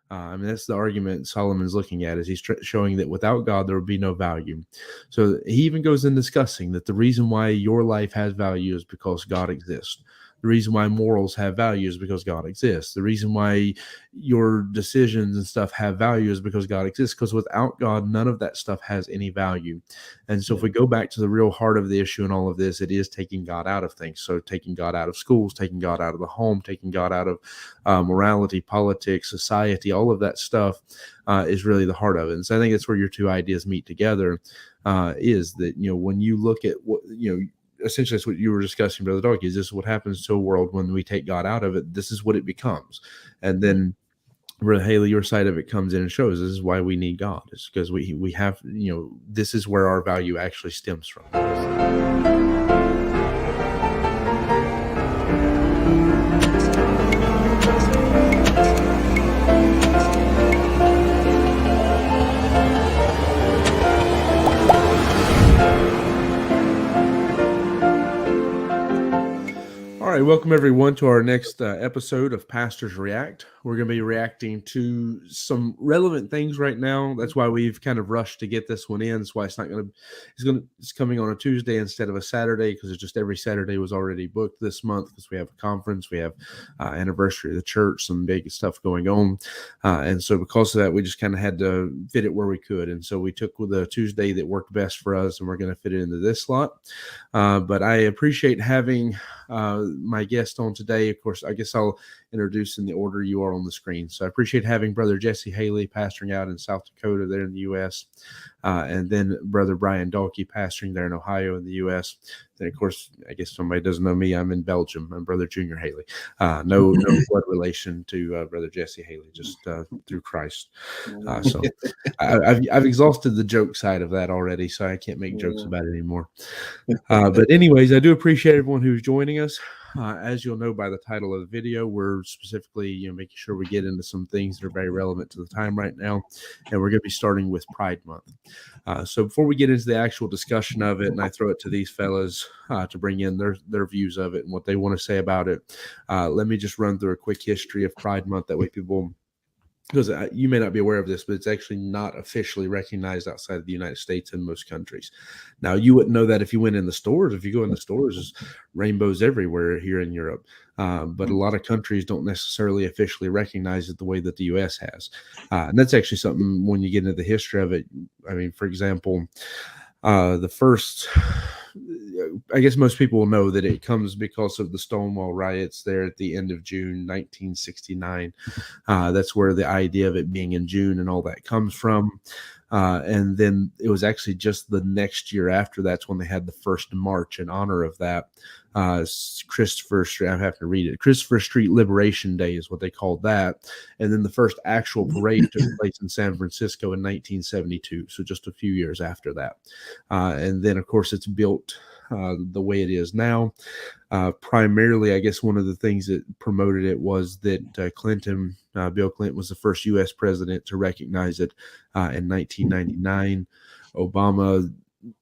I mean, that's the argument Solomon's looking at, is he's showing that without God, there would be no value. So he even goes in discussing that the reason why your life has value is because God exists. The reason why morals have value is because God exists. The reason why your decisions and stuff have value is because God exists. Because without God, none of that stuff has any value. And so if we go back to the real heart of the issue in all of this, it is taking God out of things. So taking God out of schools, taking God out of the home, taking God out of morality, politics, society, all of that stuff is really the heart of it. And so I think that's where your two ideas meet together, is that, when you look at what, essentially that's what you were discussing, Brother Dog, is this is what happens to a world when we take God out of it. This is what it becomes. And then Brother Haley, your side of it comes in and shows this is why we need God. It's because we have, this is where our value actually stems from. All right, welcome everyone to our next episode of Pastors React. We're going to be reacting to some relevant things right now. That's why we've kind of rushed to get this one in. That's why it's coming on a Tuesday instead of a Saturday, because it's just every Saturday was already booked this month because we have a conference, we have anniversary of the church, some big stuff going on, and so because of that, we just kind of had to fit it where we could. And so we took the Tuesday that worked best for us, and we're going to fit it into this slot. But I appreciate having my guest on today. Of course, I guess I'll introduce in the order you are on the screen. So I appreciate having Brother Jesse Haley pastoring out in South Dakota there in the U.S., and then Brother Brian Dalkey pastoring there in Ohio in the U.S. Then, of course, I guess somebody doesn't know me, I'm in Belgium. I'm Brother Junior Haley. No blood relation to Brother Jesse Haley, just through Christ. So I've exhausted the joke side of that already, so I can't make jokes about it anymore. But anyways, I do appreciate everyone who's joining us. As you'll know by the title of the video, we're specifically making sure we get into some things that are very relevant to the time right now, and we're going to be starting with Pride Month. So before we get into the actual discussion of it, and I throw it to these fellas to bring in their views of it and what they want to say about it, let me just run through a quick history of Pride Month. That way people, because you may not be aware of this, but it's actually not officially recognized outside of the United States in most countries. Now, you wouldn't know that if you went in the stores. If you go in the stores, there's rainbows everywhere here in Europe. But a lot of countries don't necessarily officially recognize it the way that the U.S. has. And that's actually something, when you get into the history of it, I mean, for example, the first, I guess most people will know that it comes because of the Stonewall riots there at the end of June 1969. That's where the idea of it being in June and all that comes from. And then it was actually just the next year after that's when they had the first march in honor of that. Christopher Street, I have to read it. Christopher Street Liberation Day is what they called that. And then the first actual parade took place in San Francisco in 1972. So just a few years after that. And then, of course, it's built the way it is now. Primarily, I guess one of the things that promoted it was that Bill Clinton was the first U.S. president to recognize it in 1999. Obama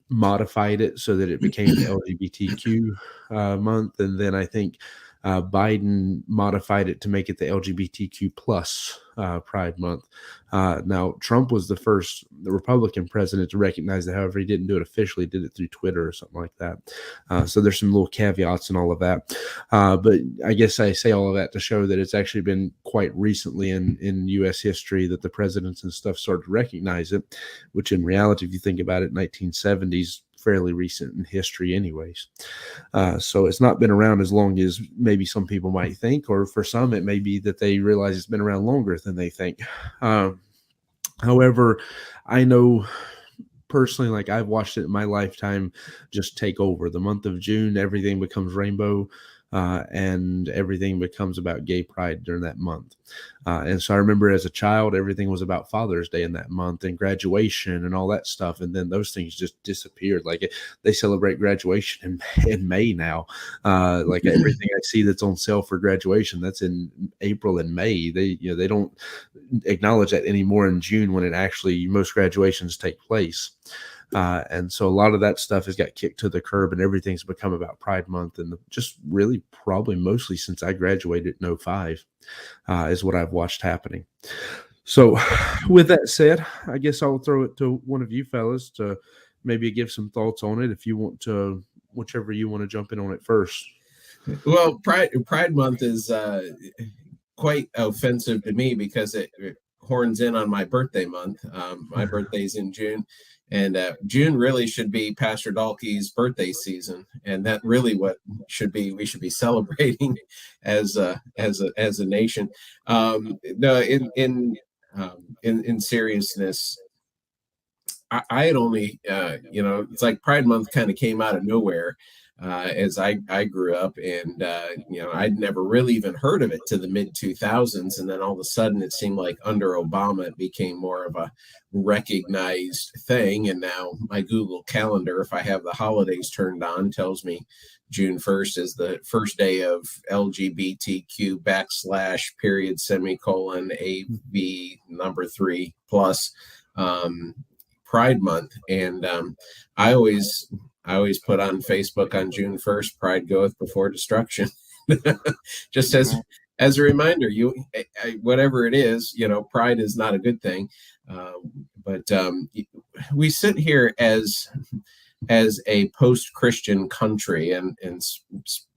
modified it so that it became the LGBTQ month, and then I think Biden modified it to make it the LGBTQ plus Pride Month. Now, Trump was the Republican president to recognize it. However, he didn't do it officially, did it through Twitter or something like that. So there's some little caveats and all of that. But I guess I say all of that to show that it's actually been quite recently in U.S. history that the presidents and stuff started to recognize it, which in reality, if you think about it, 1970s, fairly recent in history anyways. So it's not been around as long as maybe some people might think, or for some it may be that they realize it's been around longer than they think. However, I know personally, like, I've watched it in my lifetime just take over. The month of June, everything becomes rainbow. And everything becomes about gay pride during that month. And so I remember as a child, everything was about Father's Day in that month and graduation and all that stuff. And then those things just disappeared. They celebrate graduation in May now. Like everything I see that's on sale for graduation, that's in April and May. They don't acknowledge that anymore in June, when most graduations take place. And so a lot of that stuff has got kicked to the curb, and everything's become about Pride Month. And just really probably mostly since I graduated in 2005 is what I've watched happening. So, with that said, I guess I'll throw it to one of you fellas to maybe give some thoughts on it if you want to, whichever you want to jump in on it first. Well, Pride Month is quite offensive to me because it horns in on my birthday month. My birthday's in June, and June really should be Pastor Dalkey's birthday season, and that really what should be we should be celebrating as a nation. No, in seriousness, I had only, it's like Pride Month kind of came out of nowhere as I grew up, and I'd never really even heard of it to the mid 2000s, and then all of a sudden it seemed like under Obama it became more of a recognized thing, and now my Google Calendar, if I have the holidays turned on, tells me June 1st is the first day of LGBTQ backslash period semicolon AV number 3 plus. Pride Month, and I always put on Facebook on June 1st, Pride goeth before destruction, just as a reminder. Whatever it is, pride is not a good thing, but we sit here as a post-Christian country, and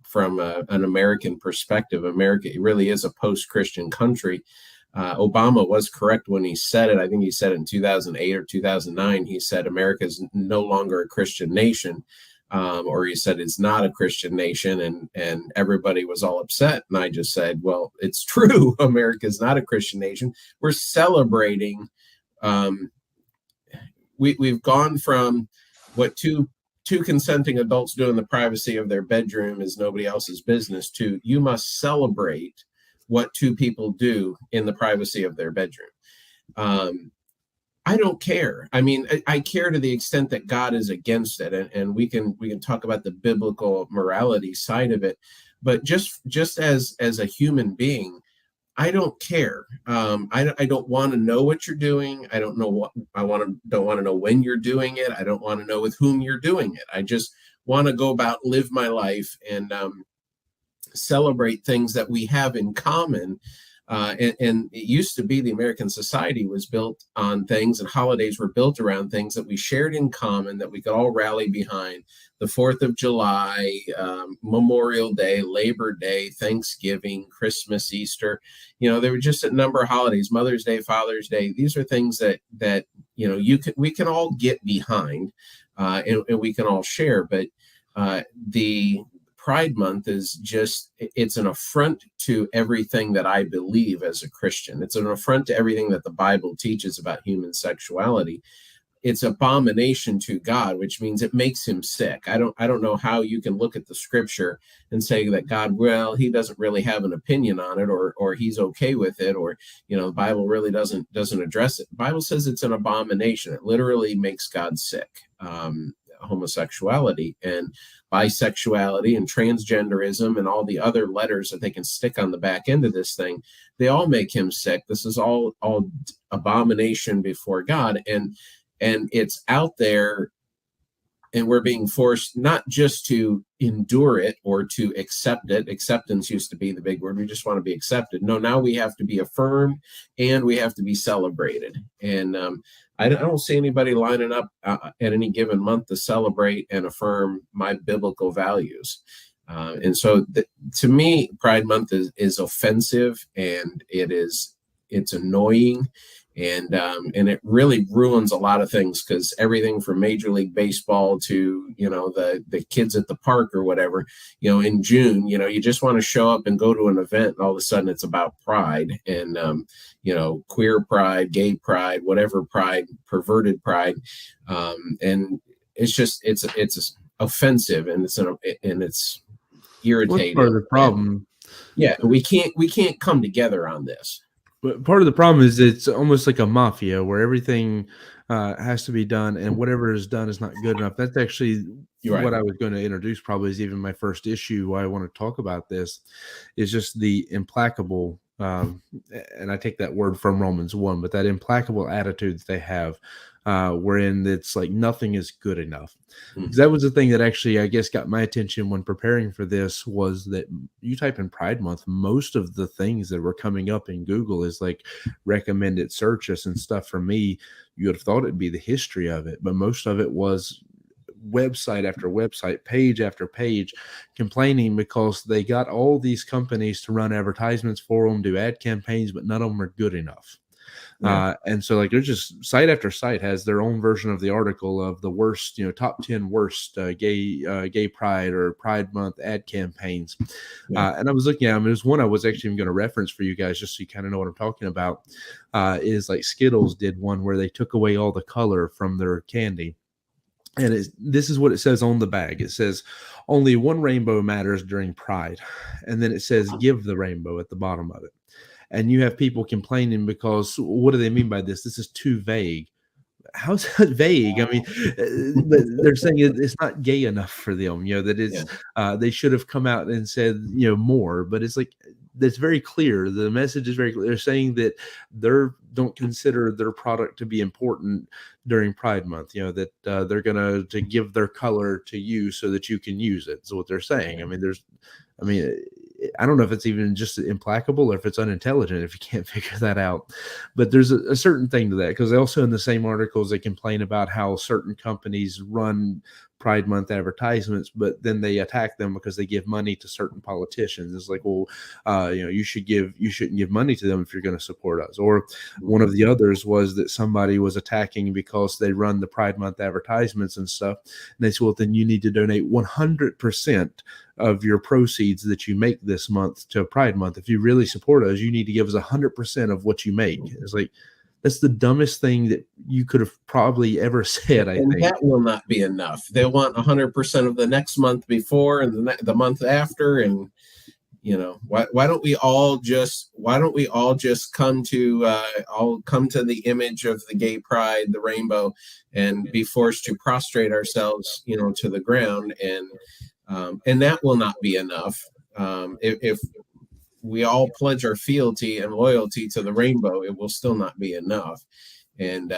from an American perspective, America really is a post-Christian country. Obama was correct when he said it. I think he said it in 2008 or 2009. He said America is no longer a Christian nation, or he said it's not a Christian nation, and everybody was all upset. And I just said, well, it's true. America is not a Christian nation. We're celebrating. We've gone from what two consenting adults do in the privacy of their bedroom is nobody else's business to you must celebrate what two people do in the privacy of their bedroom. I don't care. I mean, I care to the extent that God is against it, and we can talk about the biblical morality side of it. But just as a human being, I don't care. I don't want to know what you're doing. I don't know what don't want to know when you're doing it. I don't want to know with whom you're doing it. I just want to go about, live my life, and celebrate things that we have in common. And it used to be the American society was built on things, and holidays were built around things that we shared in common, that we could all rally behind. The 4th of July, Memorial Day, Labor Day, Thanksgiving, Christmas, Easter. There were just a number of holidays, Mother's Day, Father's Day. These are things that we can all get behind, and we can all share. But the Pride Month is it's an affront to everything that I believe as a Christian. It's an affront to everything that the Bible teaches about human sexuality. It's abomination to God, which means it makes him sick. I don't know how you can look at the scripture and say that God, well, he doesn't really have an opinion on it, or he's okay with it, or the Bible really doesn't address it. The Bible says it's an abomination. It literally makes God sick. Homosexuality and bisexuality and transgenderism and all the other letters that they can stick on the back end of this thing, they all make him sick. This is all abomination before God, and it's out there, and we're being forced not just to endure it or to accept it. Acceptance used to be the big word. We just want to be accepted. No, now we have to be affirmed, and we have to be celebrated. And I don't see anybody lining up at any given month to celebrate and affirm my biblical values. And so to me, Pride Month is offensive, and it's annoying. And it really ruins a lot of things, because everything from Major League Baseball to the kids at the park or whatever, in June, you just want to show up and go to an event, and all of a sudden it's about pride, and queer pride, gay pride, whatever pride, perverted pride, and it's offensive, and it's irritating. What's part of the problem? Yeah, we can't come together on this. But part of the problem is it's almost like a mafia where everything has to be done, and whatever is done is not good enough. That's actually what I was going to introduce, probably is even my first issue why I want to talk about this, is just the implacable um, and I take that word from Romans 1, but that implacable attitude that they have, wherein it's like nothing is good enough. Because that was the thing that actually, I guess, got my attention when preparing for this, was that you type in Pride Month, most of the things that were coming up in Google is like recommended searches and stuff. For me, you would have thought it'd be the history of it, but most of it was website after website, page after page, complaining because they got all these companies to run advertisements for them, do ad campaigns, but none of them are good enough. Yeah. And so like there's just site after site has their own version of the article of the worst, top 10 worst gay pride or Pride Month ad campaigns. Yeah. And I was looking at them. There's one I was actually going to reference for you guys just so you kind of know what I'm talking about. Is like Skittles did one where they took away all the color from their candy. And this is what it says on the bag. It says, only one rainbow matters during Pride. And then it says, give the rainbow at the bottom of it. And you have people complaining because what do they mean by this? This is too vague. How's that vague? I mean, but they're saying it's not gay enough for them, that Yeah. it's, they should have come out and said, more, but it's like, that's very clear. The message is very clear. They're saying that they don't consider their product to be important during Pride Month, that they're going to give their color to you so that you can use it. Is what they're saying. I mean, I don't know if it's even just implacable or if it's unintelligent if you can't figure that out. But there's a certain thing to that, because they also, in the same articles, they complain about how certain companies run Pride Month advertisements, but then they attack them because they give money to certain politicians. It's like, well, you shouldn't give money to them if you're going to support us. Or one of the others was that somebody was attacking because they run the Pride Month advertisements and stuff. And they said, well, then you need to donate 100% of your proceeds that you make this month to Pride Month. If you really support us, you need to give us 100% of what you make. It's like, that's the dumbest thing that you could have probably ever said, I And think. that will not be enough. They want 100% of the next month before and the month after. And, why don't we all just come to the image of the gay pride, the rainbow, and be forced to prostrate ourselves, to the ground. And that will not be enough. If we all pledge our fealty and loyalty to the rainbow, it will still not be enough. And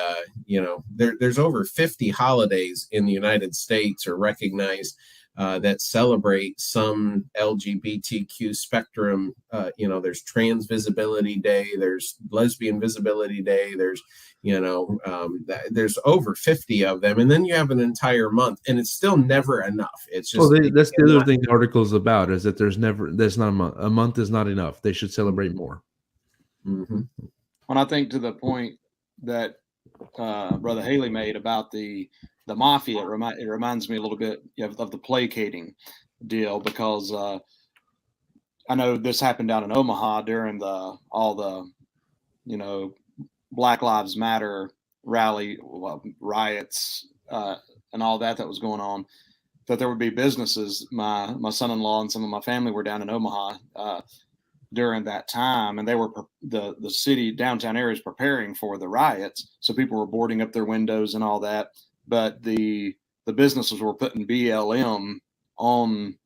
there's over 50 holidays in the United States are recognized that celebrate some LGBTQ spectrum. There's Trans Visibility Day, there's Lesbian Visibility Day, there's there's over 50 of them, and then you have an entire month, and it's still never enough. It's just that's the other thing the article is about, is that there's not a month. A month is not enough. They should celebrate more. Mm-hmm. When I think to the point that Brother Haley made about the mafia, it reminds me a little bit of the placating deal, because I know this happened down in Omaha during all the Black Lives Matter riots and all that was going on. That there would be businesses. My son-in-law and some of my family were down in Omaha during that time, and they were the city downtown area is preparing for the riots, so people were boarding up their windows and all that. But the businesses were putting BLM on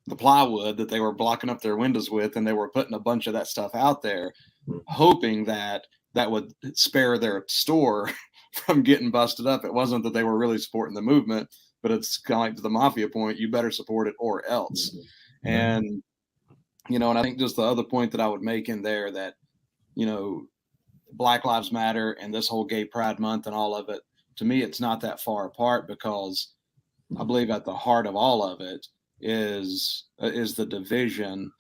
the plywood that they were blocking up their windows with, and they were putting a bunch of that stuff out there, hoping that would spare their store from getting busted up. It wasn't that they were really supporting the movement, but it's kind of like to the mafia point, you better support it or else. And and I think just the other point that I would make in there, that Black Lives Matter and this whole Gay Pride Month and all of it, to me, it's not that far apart, because I believe at the heart of all of it is the division,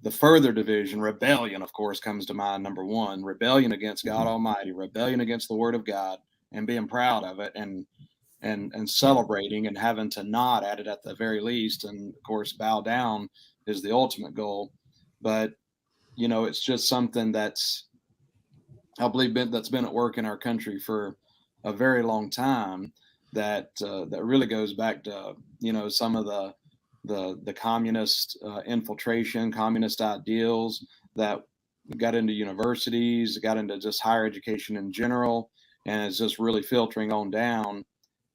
the further division. Rebellion, of course, comes to mind. Number one, rebellion against God Almighty, rebellion against the Word of God, and being proud of it and celebrating and having to nod at it at the very least, and of course bow down is the ultimate goal. But it's just something that's, I believe, that's been at work in our country for a very long time, that really goes back to some of the communist infiltration, communist ideals that got into universities, got into just higher education in general, and it's just really filtering on down.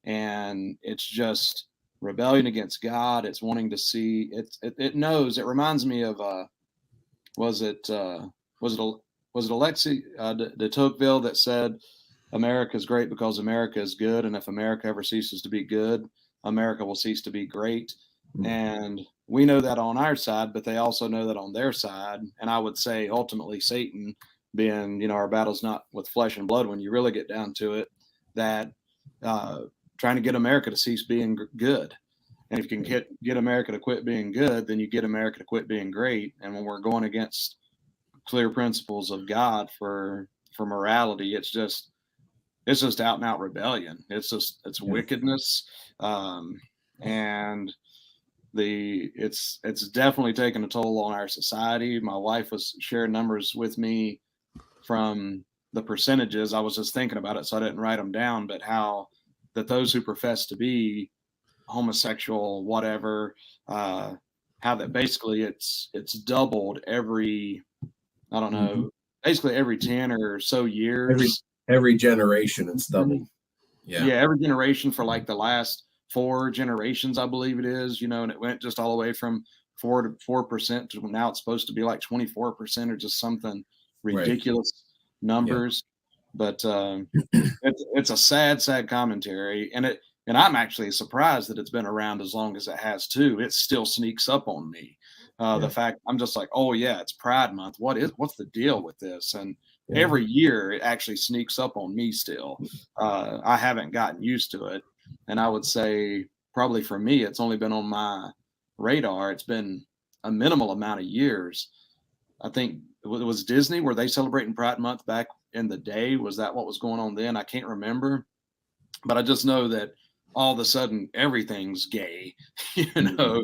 And it's just rebellion against God. It's wanting to see it knows. It reminds me of was it was it Alexi de Tocqueville that said America is great because America is good, and if America ever ceases to be good, America will cease to be great. And we know that on our side, but they also know that on their side. And I would say ultimately Satan, being, our battle's not with flesh and blood when you really get down to it, that trying to get America to cease being good. And if you can get America to quit being good, then you get America to quit being great. And when we're going against clear principles of God for morality, it's just out and out rebellion. It's wickedness. And it's definitely taken a toll on our society. My wife was sharing numbers with me from the percentages. I was just thinking about it, so I didn't write them down, but how that those who profess to be homosexual, whatever, how that basically it's doubled every, I don't know, basically every 10 or so years. Every generation it's doubled. Yeah, every generation for like the last 4 generations, I believe it is, and it went just all the way from 4% to now it's supposed to be like 24% or just something ridiculous numbers. But it's a sad commentary, and I'm actually surprised that it's been around as long as it has too. It still sneaks up on me. The fact I'm just like, oh yeah, it's Pride Month. What's the deal with this? And every year it actually sneaks up on me still. I haven't gotten used to it. And I would say probably for me, it's only been on my radar. It's been a minimal amount of years. I think it was Disney. Were they celebrating Pride Month back in the day? Was that what was going on then? I can't remember. But I just know that all of a sudden everything's gay, the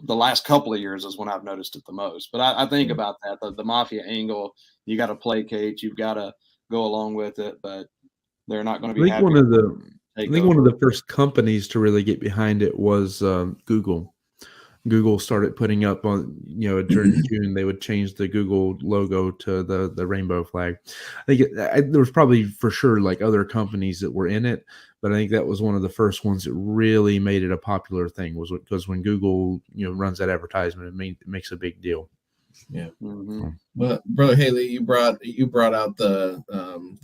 last couple of years is when I've noticed it the most. But I think about that, the mafia angle, you got to placate, you've got to go along with it, but they're not going to be happy. I think one of the first companies to really get behind it was Google. Google started putting up on, during June, they would change the Google logo to the rainbow flag. I think there was probably for sure like other companies that were in it, but I think that was one of the first ones that really made it a popular thing, was because when Google, runs that advertisement, it makes a big deal. Yeah. Well, Brother Haley, you brought out the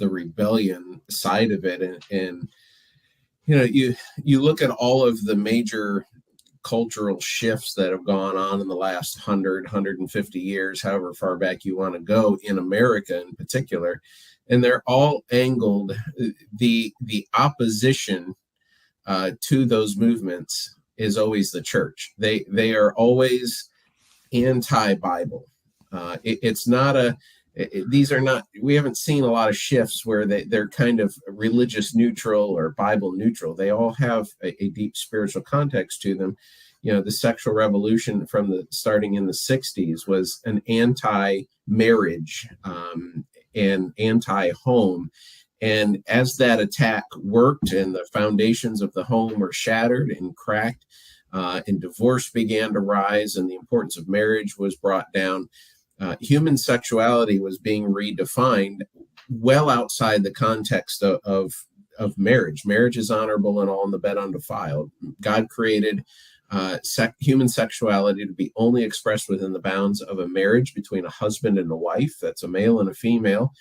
rebellion side of it, and you look at all of the major cultural shifts that have gone on in the last 150 years, however far back you want to go, in America in particular, and they're all angled, the opposition to those movements is always the church. They are always anti-Bible. It's not these are not, we haven't seen a lot of shifts where they're kind of religious neutral or Bible neutral. They all have a deep spiritual context to them. The sexual revolution starting in the 60s was an anti-marriage and anti-home. And as that attack worked and the foundations of the home were shattered and cracked, and divorce began to rise and the importance of marriage was brought down, human sexuality was being redefined well outside the context of marriage. Marriage is honorable and all in the bed undefiled. God created human sexuality to be only expressed within the bounds of a marriage between a husband and a wife. That's a male and a female.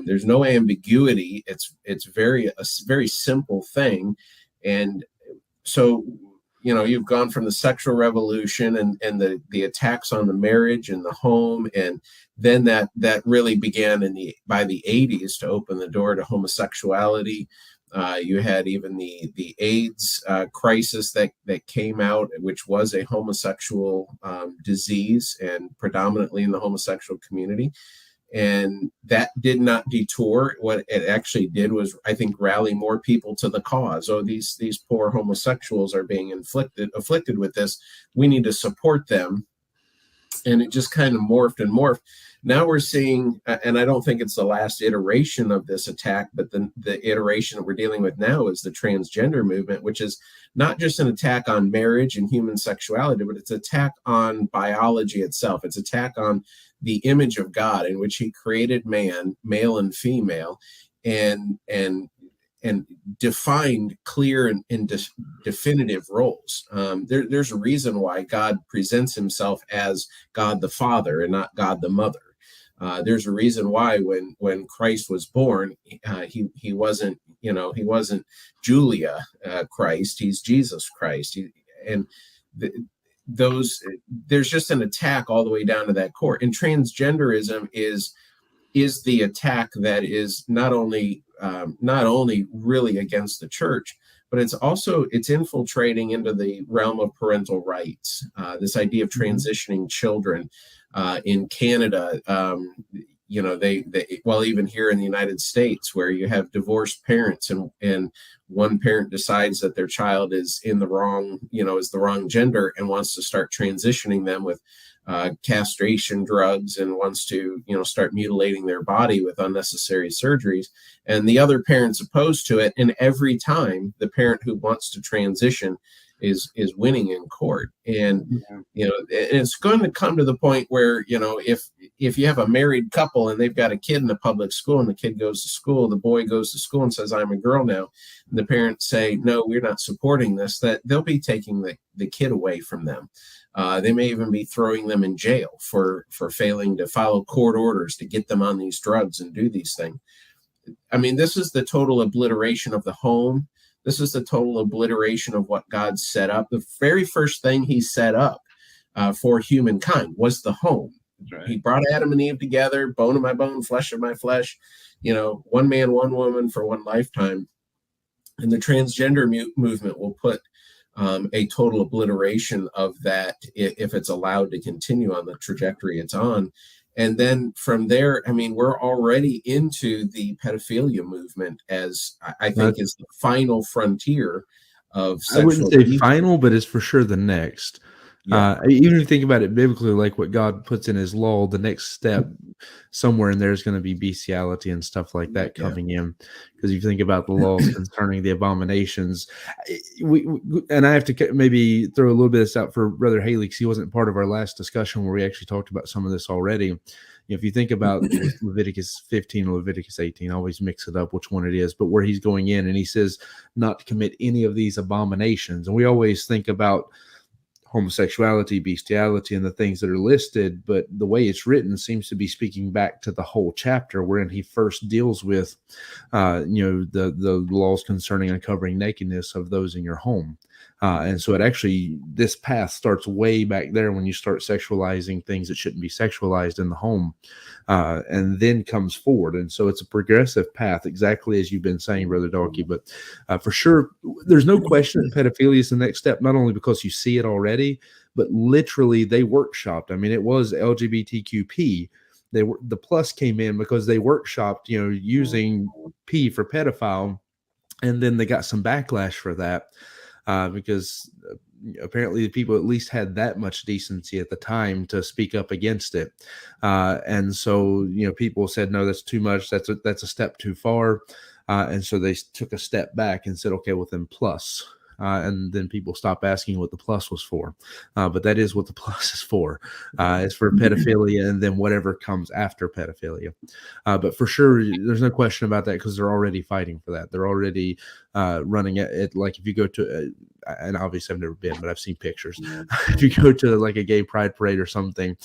There's no ambiguity. It's a very simple thing. And so, you've gone from the sexual revolution and the attacks on the marriage and the home, and then that really began by the 80s to open the door to homosexuality. You had even the AIDS crisis that came out, which was a homosexual disease, and predominantly in the homosexual community. And that did not detour. What it actually did was, I think, rally more people to the cause. Oh, these poor homosexuals are being afflicted with this. We need to support them. And it just kind of morphed and morphed. Now we're seeing, and I don't think it's the last iteration of this attack, but the iteration that we're dealing with now is the transgender movement, which is not just an attack on marriage and human sexuality, but it's an attack on biology itself. It's an attack on the image of God, in which he created man, male and female. And and defined clear and definitive roles. There's a reason why God presents himself as God the Father and not God the Mother. There's a reason why when Christ was born, he wasn't Julia Christ. He's Jesus Christ. There's just an attack all the way down to that core. And transgenderism is the attack that is not only really against the church, but it's infiltrating into the realm of parental rights. This idea of transitioning children in Canada, well, even here in the United States, where you have divorced parents and one parent decides that their child is is the wrong gender and wants to start transitioning them with castration drugs and wants to start mutilating their body with unnecessary surgeries, and the other parent's opposed to it, and every time the parent who wants to transition is winning in court. And it's going to come to the point where if you have a married couple and they've got a kid in a public school and the kid goes to school, the boy goes to school and says, I'm a girl now, and the parents say, no, we're not supporting this, that they'll be taking the kid away from them. They may even be throwing them in jail for failing to follow court orders to get them on these drugs and do these things. I mean, this is the total obliteration of the home. This is the total obliteration of what God set up. The very first thing he set up for humankind was the home. Right. He brought Adam and Eve together, bone of my bone, flesh of my flesh, one man, one woman for one lifetime. And the transgender movement will put a total obliteration of that if it's allowed to continue on the trajectory it's on. And then from there, I mean, we're already into the pedophilia movement, as I think is the final frontier of sexual. I wouldn't say final, but it's for sure the next. Yeah. Even if you think about it biblically, like what God puts in his law, the next step somewhere in there is going to be bestiality and stuff like that coming in. Because if you think about the laws concerning the abominations, and I have to maybe throw a little bit of this out for Brother Haley, because he wasn't part of our last discussion where we actually talked about some of this already. If you think about Leviticus 15 or Leviticus 18, I always mix it up which one it is, but where he's going in and he says not to commit any of these abominations. And we always think about homosexuality, bestiality, and the things that are listed, but the way it's written seems to be speaking back to the whole chapter wherein he first deals with, the laws concerning uncovering nakedness of those in your home. And so this path starts way back there when you start sexualizing things that shouldn't be sexualized in the home, and then comes forward. And so it's a progressive path, exactly as you've been saying, Brother Darky. But for sure, there's no question that pedophilia is the next step, not only because you see it already, but literally they workshopped. I mean, it was LGBTQP. The plus came in because they workshopped, using P for pedophile, and then they got some backlash for that. Because apparently the people at least had that much decency at the time to speak up against it. And so, people said, no, that's too much. That's a step too far. And so they took a step back and said, okay, well then plus. And then people stopped asking what the plus was for. But that is what the plus is for. It's for pedophilia and then whatever comes after pedophilia. But for sure, there's no question about that because they're already fighting for that. They're already running it. Like if you go to, and obviously I've never been, but I've seen pictures. If you go to like a gay pride parade or something,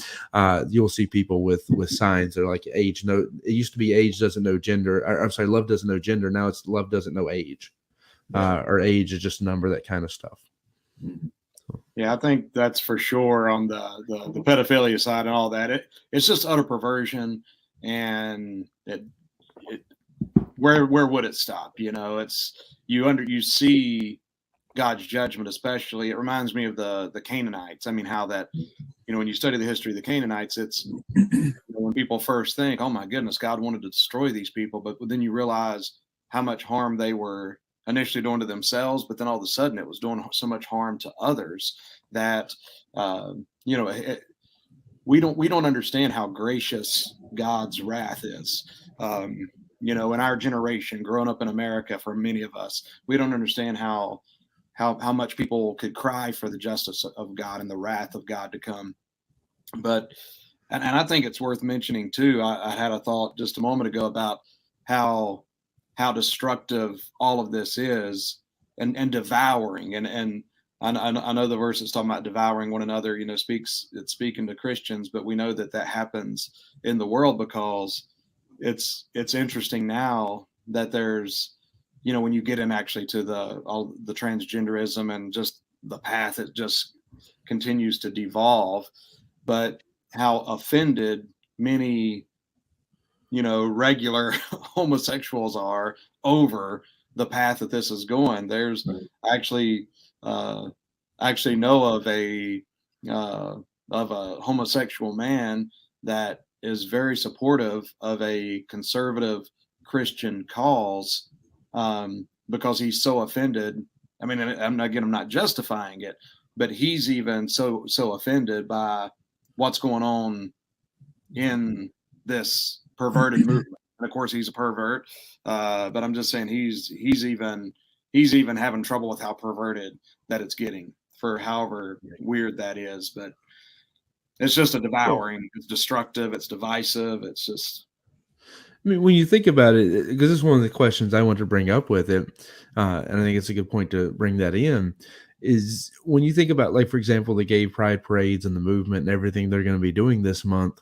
you'll see people with signs that are like age. No, it used to be age doesn't know gender. I'm sorry, love doesn't know gender. Now it's love doesn't know age. Or age is just a number, that kind of stuff. Yeah, I think that's for sure on the pedophilia side and all that. It's just utter perversion, and where would it stop? It's you see God's judgment, especially. It reminds me of the Canaanites. I mean, how that when you study the history of the Canaanites, it's when people first think, oh my goodness, God wanted to destroy these people, but then you realize how much harm they were initially doing to themselves, but then all of a sudden it was doing so much harm to others that we don't understand how gracious God's wrath is. In our generation, growing up in America, for many of us, we don't understand how much people could cry for the justice of God and the wrath of God to come. But and I think it's worth mentioning too. I had a thought just a moment ago about how how destructive all of this is, and devouring. And I know the verse is talking about devouring one another, it's speaking to Christians, but we know that happens in the world, because it's interesting now that there's, when you get in actually to all the transgenderism and just the path, it just continues to devolve, but how offended many, regular homosexuals are over the path that this is going. There's actually know of a homosexual man that is very supportive of a conservative Christian cause, because he's so offended. I mean, I'm not justifying it, but he's even so offended by what's going on in this perverted movement. And of course, he's a pervert, but I'm just saying he's even having trouble with how perverted that it's getting, for however weird that is. But it's just a devouring. It's destructive. It's divisive. It's just. I mean, when you think about it, because this is one of the questions I want to bring up with it, and I think it's a good point to bring that in, is when you think about, like, for example, the gay pride parades and the movement and everything they're going to be doing this month.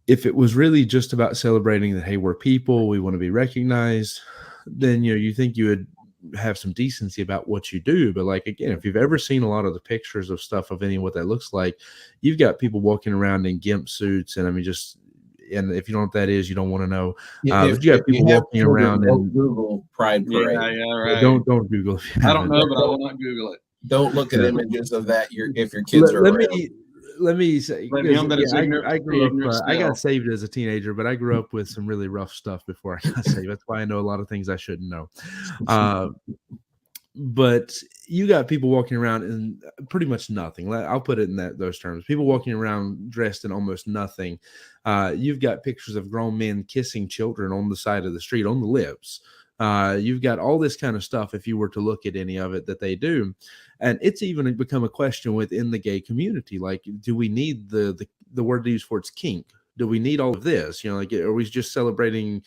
If it was really just about celebrating that, hey, we're people, we want to be recognized, then, you think you would have some decency about what you do. But, like, again, if you've ever seen a lot of the pictures of stuff of any what that looks like, you've got people walking around in gimp suits, and I mean, and if you don't know what that is, you don't want to know. But you got people walking around and Google Pride Parade. Yeah, right. Don't Google it. I don't know, but I will not Google it. Don't look at images of that. If your kids are around. Let me say, I grew up. I got saved as a teenager, but I grew up with some really rough stuff before I got saved. That's why I know a lot of things I shouldn't know. But you got people walking around in pretty much nothing. I'll put it in those terms. People walking around dressed in almost nothing. You've got pictures of grown men kissing children on the side of the street, on the lips. You've got all this kind of stuff, if you were to look at any of it, that they do. And it's even become a question within the gay community. Like, do we need the word to use for it's kink? Do we need all of this? Like, are we just celebrating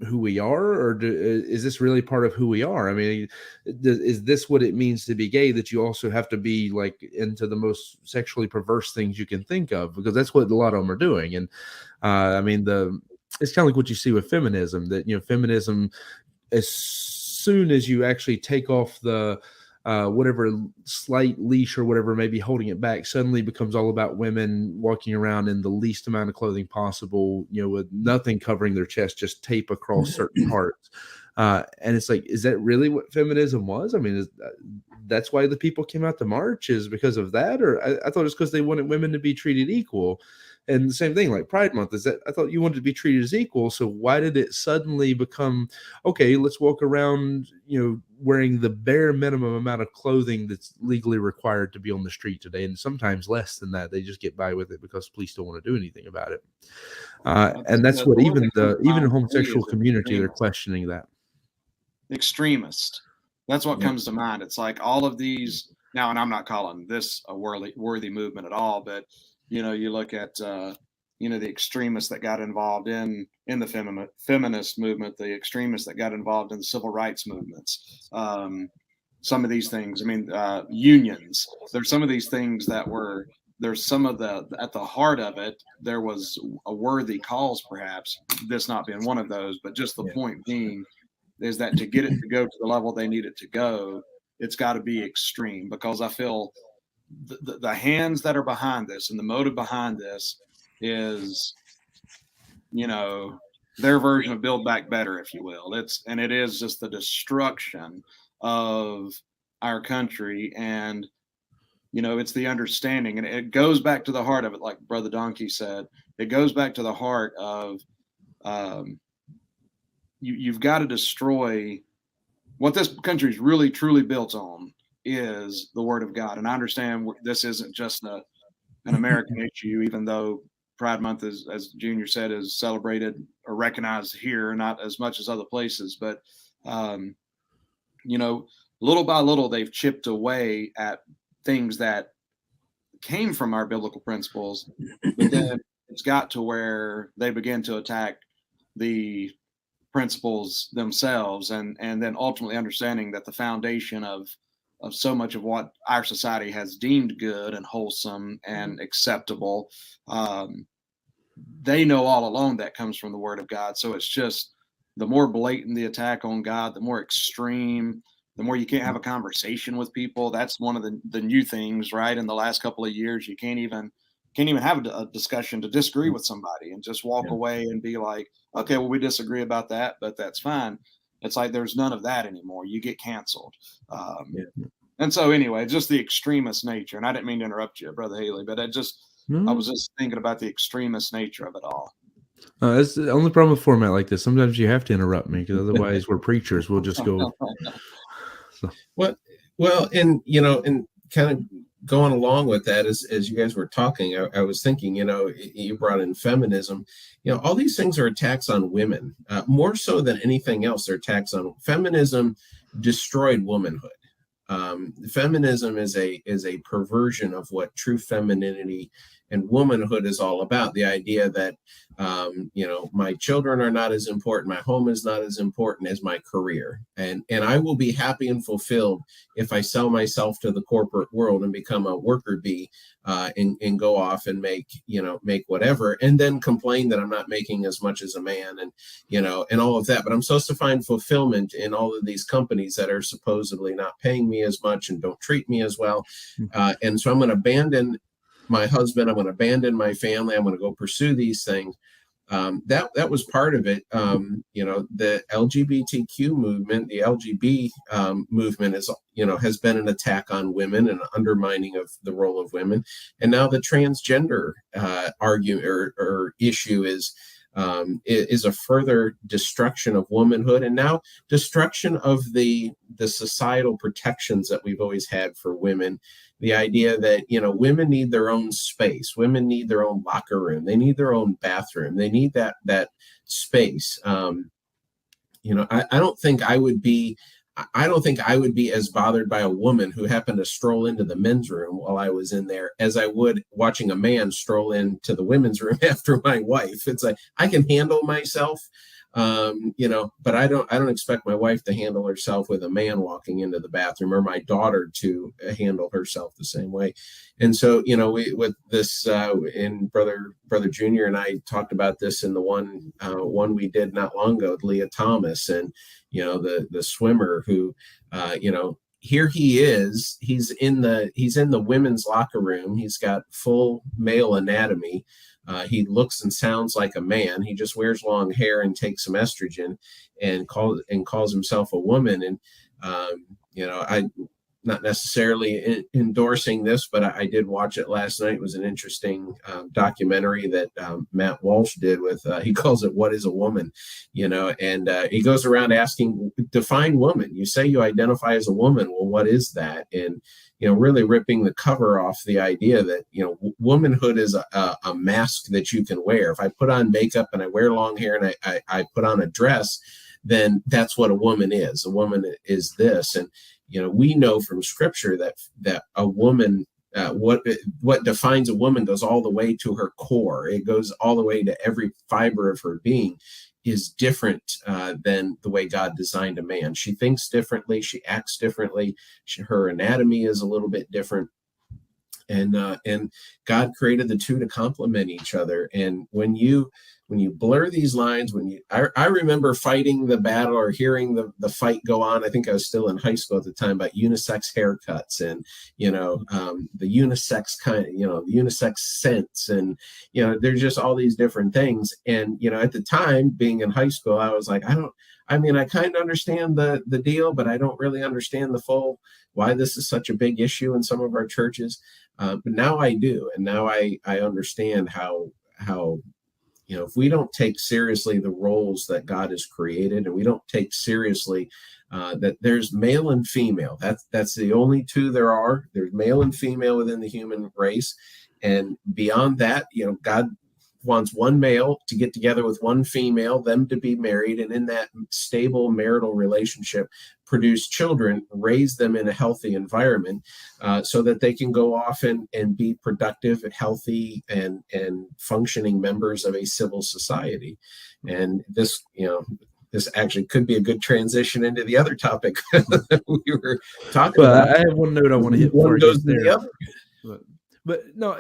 who we are, or is this really part of who we are? I mean, is this what it means to be gay, that you also have to be like into the most sexually perverse things you can think of? Because that's what a lot of them are doing. And I mean, it's kind of like what you see with feminism, that, feminism, as soon as you actually take off the whatever slight leash or whatever may be holding it back, suddenly becomes all about women walking around in the least amount of clothing possible, with nothing covering their chest, just tape across certain parts. And it's like, is that really what feminism was? I mean, that's why the people came out to march, is because of that? Or I thought it's because they wanted women to be treated equal. And the same thing, like Pride Month, is that I thought you wanted to be treated as equal. So why did it suddenly become, okay, let's walk around, wearing the bare minimum amount of clothing that's legally required to be on the street today, and sometimes less than that. They just get by with it because police don't want to do anything about it. And that's what even the homosexual community, they're questioning that. Extremist. That's what comes to mind. It's like all of these now, and I'm not calling this a worthy movement at all, but you look at the extremists that got involved in the feminist movement, the extremists that got involved in the civil rights movements. Some of these things, I mean, unions. There's some of these things that were. There's some of at the heart of it, there was a worthy cause, perhaps. This not being one of those, but just the point being is that to get it to go to the level they need it to go, it's got to be extreme, because I feel the hands that are behind this and the motive behind this is, their version of Build Back Better, if you will. It is just the destruction of our country. And, it's the understanding, and it goes back to the heart of it. Like Brother Donkey said, it goes back to the heart of, you've got to destroy what this country is really truly built on, is the Word of God. And I understand this isn't just an American issue, even though Pride Month, as Junior said, is celebrated or recognized here, not as much as other places. But, little by little, they've chipped away at things that came from our biblical principles. But then it's got to where they begin to attack the principles themselves, and then ultimately understanding that the foundation of so much of what our society has deemed good and wholesome and acceptable, they know all along that comes from the Word of God. So it's just the more blatant the attack on God, the more extreme, the more you can't have a conversation with people. That's one of the new things, right? In the last couple of years, you can't even have a discussion to disagree with somebody and just walk away and be like, okay, well, we disagree about that, but that's fine. It's like there's none of that anymore. You get canceled. And so anyway, just the extremist nature. And I didn't mean to interrupt you, Brother Haley, but I was just thinking about the extremist nature of it all. That's the only problem with format like this. Sometimes you have to interrupt me because otherwise we're preachers. We'll just go. So. Well, and and kind of going along with that, as you guys were talking, I was thinking, you brought in feminism. All these things are attacks on women, more so than anything else. They're attacks on feminism. Destroyed womanhood. Feminism is a perversion of what true femininity and womanhood is all about. The idea that my children are not as important, my home is not as important as my career, and I will be happy and fulfilled if I sell myself to the corporate world and become a worker bee, and go off and make whatever, and then complain that I'm not making as much as a man, and all of that. But I'm supposed to find fulfillment in all of these companies that are supposedly not paying me as much and don't treat me as well, and so I'm going to abandon my husband, I'm going to abandon my family, I'm going to go pursue these things. That was part of it. The LGBTQ movement, the LGB movement has been an attack on women and an undermining of the role of women. And now the transgender argument or issue is a further destruction of womanhood, and now destruction of the societal protections that we've always had for women. The idea that, women need their own space. Women need their own locker room. They need their own bathroom. They need that space. I don't think I would be as bothered by a woman who happened to stroll into the men's room while I was in there as I would watching a man stroll into the women's room after my wife. It's like, I can handle myself, but I don't expect my wife to handle herself with a man walking into the bathroom, or my daughter to handle herself the same way. And so, we, with this, and brother Junior and I talked about this in the one we did not long ago, Leah Thomas, and the swimmer who, here he is. He's in the women's locker room. He's got full male anatomy. He looks and sounds like a man. He just wears long hair and takes some estrogen, and calls himself a woman. And I'm not necessarily endorsing this, but I did watch it last night. It was an interesting documentary that Matt Walsh did with, he calls it "What is a Woman?" And he goes around asking, define woman. You say you identify as a woman. Well, what is that? And really ripping the cover off the idea that, womanhood is a mask that you can wear. If I put on makeup and I wear long hair and I put on a dress, then that's what a woman is. A woman is this. And, we know from scripture that a woman, what defines a woman goes all the way to her core. It goes all the way to every fiber of her being is different than the way God designed a man. She thinks differently. She acts differently. Her anatomy is a little bit different. And God created the two to complement each other. And when you blur these lines, I remember fighting the battle or hearing the fight go on. I think I was still in high school at the time, about unisex haircuts and, the unisex kind of, the unisex scents. And, there's just all these different things. And, at the time being in high school, I was like, I kind of understand the deal, but I don't really understand the full why this is such a big issue in some of our churches. But now I do. And now I understand how, if we don't take seriously the roles that God has created, and we don't take seriously that there's male and female, that's the only two there are. There's male and female within the human race. And beyond that, God wants one male to get together with one female, them to be married, and in that stable marital relationship, produce children, raise them in a healthy environment, so that they can go off and be productive, healthy, and functioning members of a civil society. And this, this actually could be a good transition into the other topic that we were talking But about. I have one note I want to hit before One I goes get to the there. other. But no,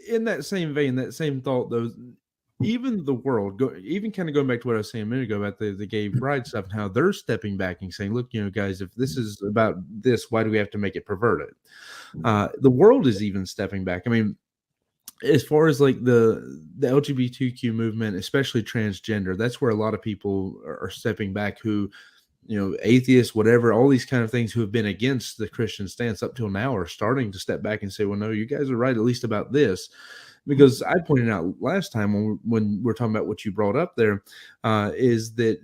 in that same vein, that same thought, though, even the world, even kind of going back to what I was saying a minute ago about the gay pride stuff and how they're stepping back and saying, look, guys, if this is about this, why do we have to make it perverted? The world is even stepping back. I mean, as far as like the LGBTQ movement, especially transgender, that's where a lot of people are stepping back who, atheists, whatever, all these kind of things who have been against the Christian stance up till now are starting to step back and say, well, no, you guys are right, at least about this. Because I pointed out last time when we're talking about what you brought up there, is that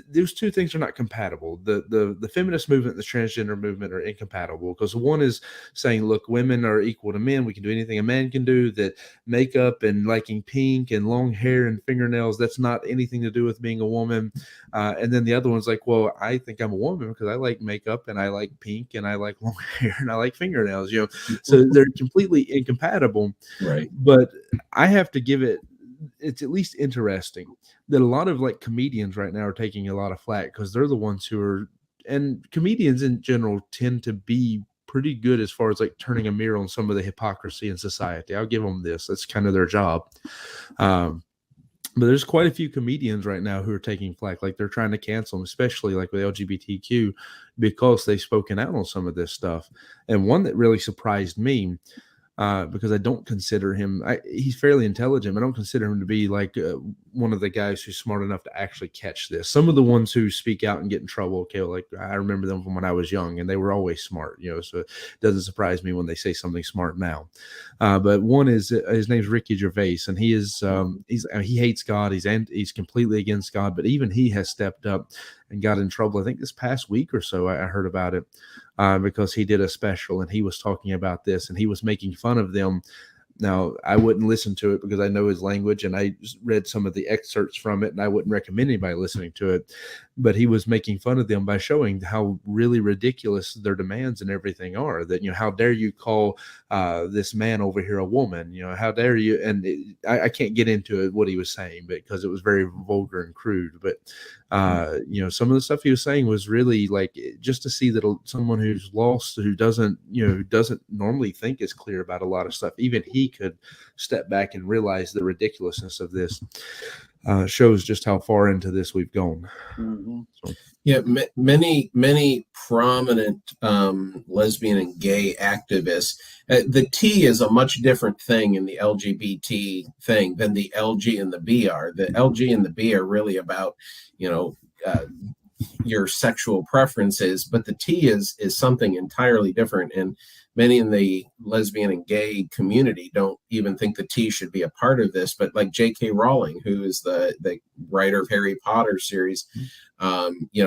those two things are not compatible. The feminist movement, the transgender movement are incompatible, because one is saying, look, women are equal to men. We can do anything a man can do. That makeup and liking pink and long hair and fingernails, that's not anything to do with being a woman. And then the other one's like, well, I think I'm a woman because I like makeup and I like pink and I like long hair and I like fingernails, so they're completely incompatible. Right. But I have to give it's at least interesting that a lot of like comedians right now are taking a lot of flack, because they're the ones who are, and comedians in general tend to be pretty good as far as like turning a mirror on some of the hypocrisy in society. I'll give them this. That's kind of their job. But there's quite a few comedians right now who are taking flack, like they're trying to cancel them, especially like with LGBTQ, because they've spoken out on some of this stuff. And one that really surprised me, because I don't consider him, he's fairly intelligent. I don't consider him to be like one of the guys who's smart enough to actually catch this. Some of the ones who speak out and get in trouble, okay, like I remember them from when I was young, and they were always smart, so it doesn't surprise me when they say something smart now. But one is, his name's Ricky Gervais, and he hates God. He's completely against God, but even he has stepped up and got in trouble. I think this past week or so, I heard about it. Because he did a special and he was talking about this and he was making fun of them. Now, I wouldn't listen to it because I know his language, and I read some of the excerpts from it, and I wouldn't recommend anybody listening to it. But he was making fun of them by showing how really ridiculous their demands and everything are. That, how dare you call this man over here a woman? How dare you? And I can't get into it, what he was saying, because it was very vulgar and crude. But some of the stuff he was saying was really like, just to see that someone who's lost, who doesn't normally think is clear about a lot of stuff, even he could step back and realize the ridiculousness of this. Shows just how far into this we've gone. Mm-hmm. So. Yeah, many prominent lesbian and gay activists. The T is a much different thing in the LGBT thing than the LG and the B are. The LG and the B are really about, your sexual preferences, but the T is something entirely different. And many in the lesbian and gay community don't even think the T should be a part of this. But like J.K. Rowling, who is the writer of Harry Potter series,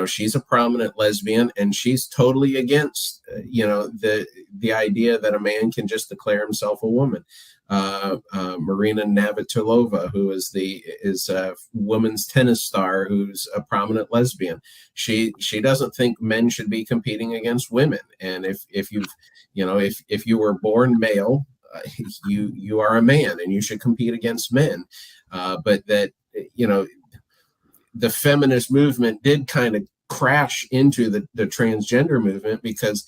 she's a prominent lesbian, and she's totally against, the idea that a man can just declare himself a woman. Marina Navratilova, who is a women's tennis star, who's a prominent lesbian. She doesn't think men should be competing against women. And if you were born male, you are a man and you should compete against men. But that, the feminist movement did kind of crash into the transgender movement, because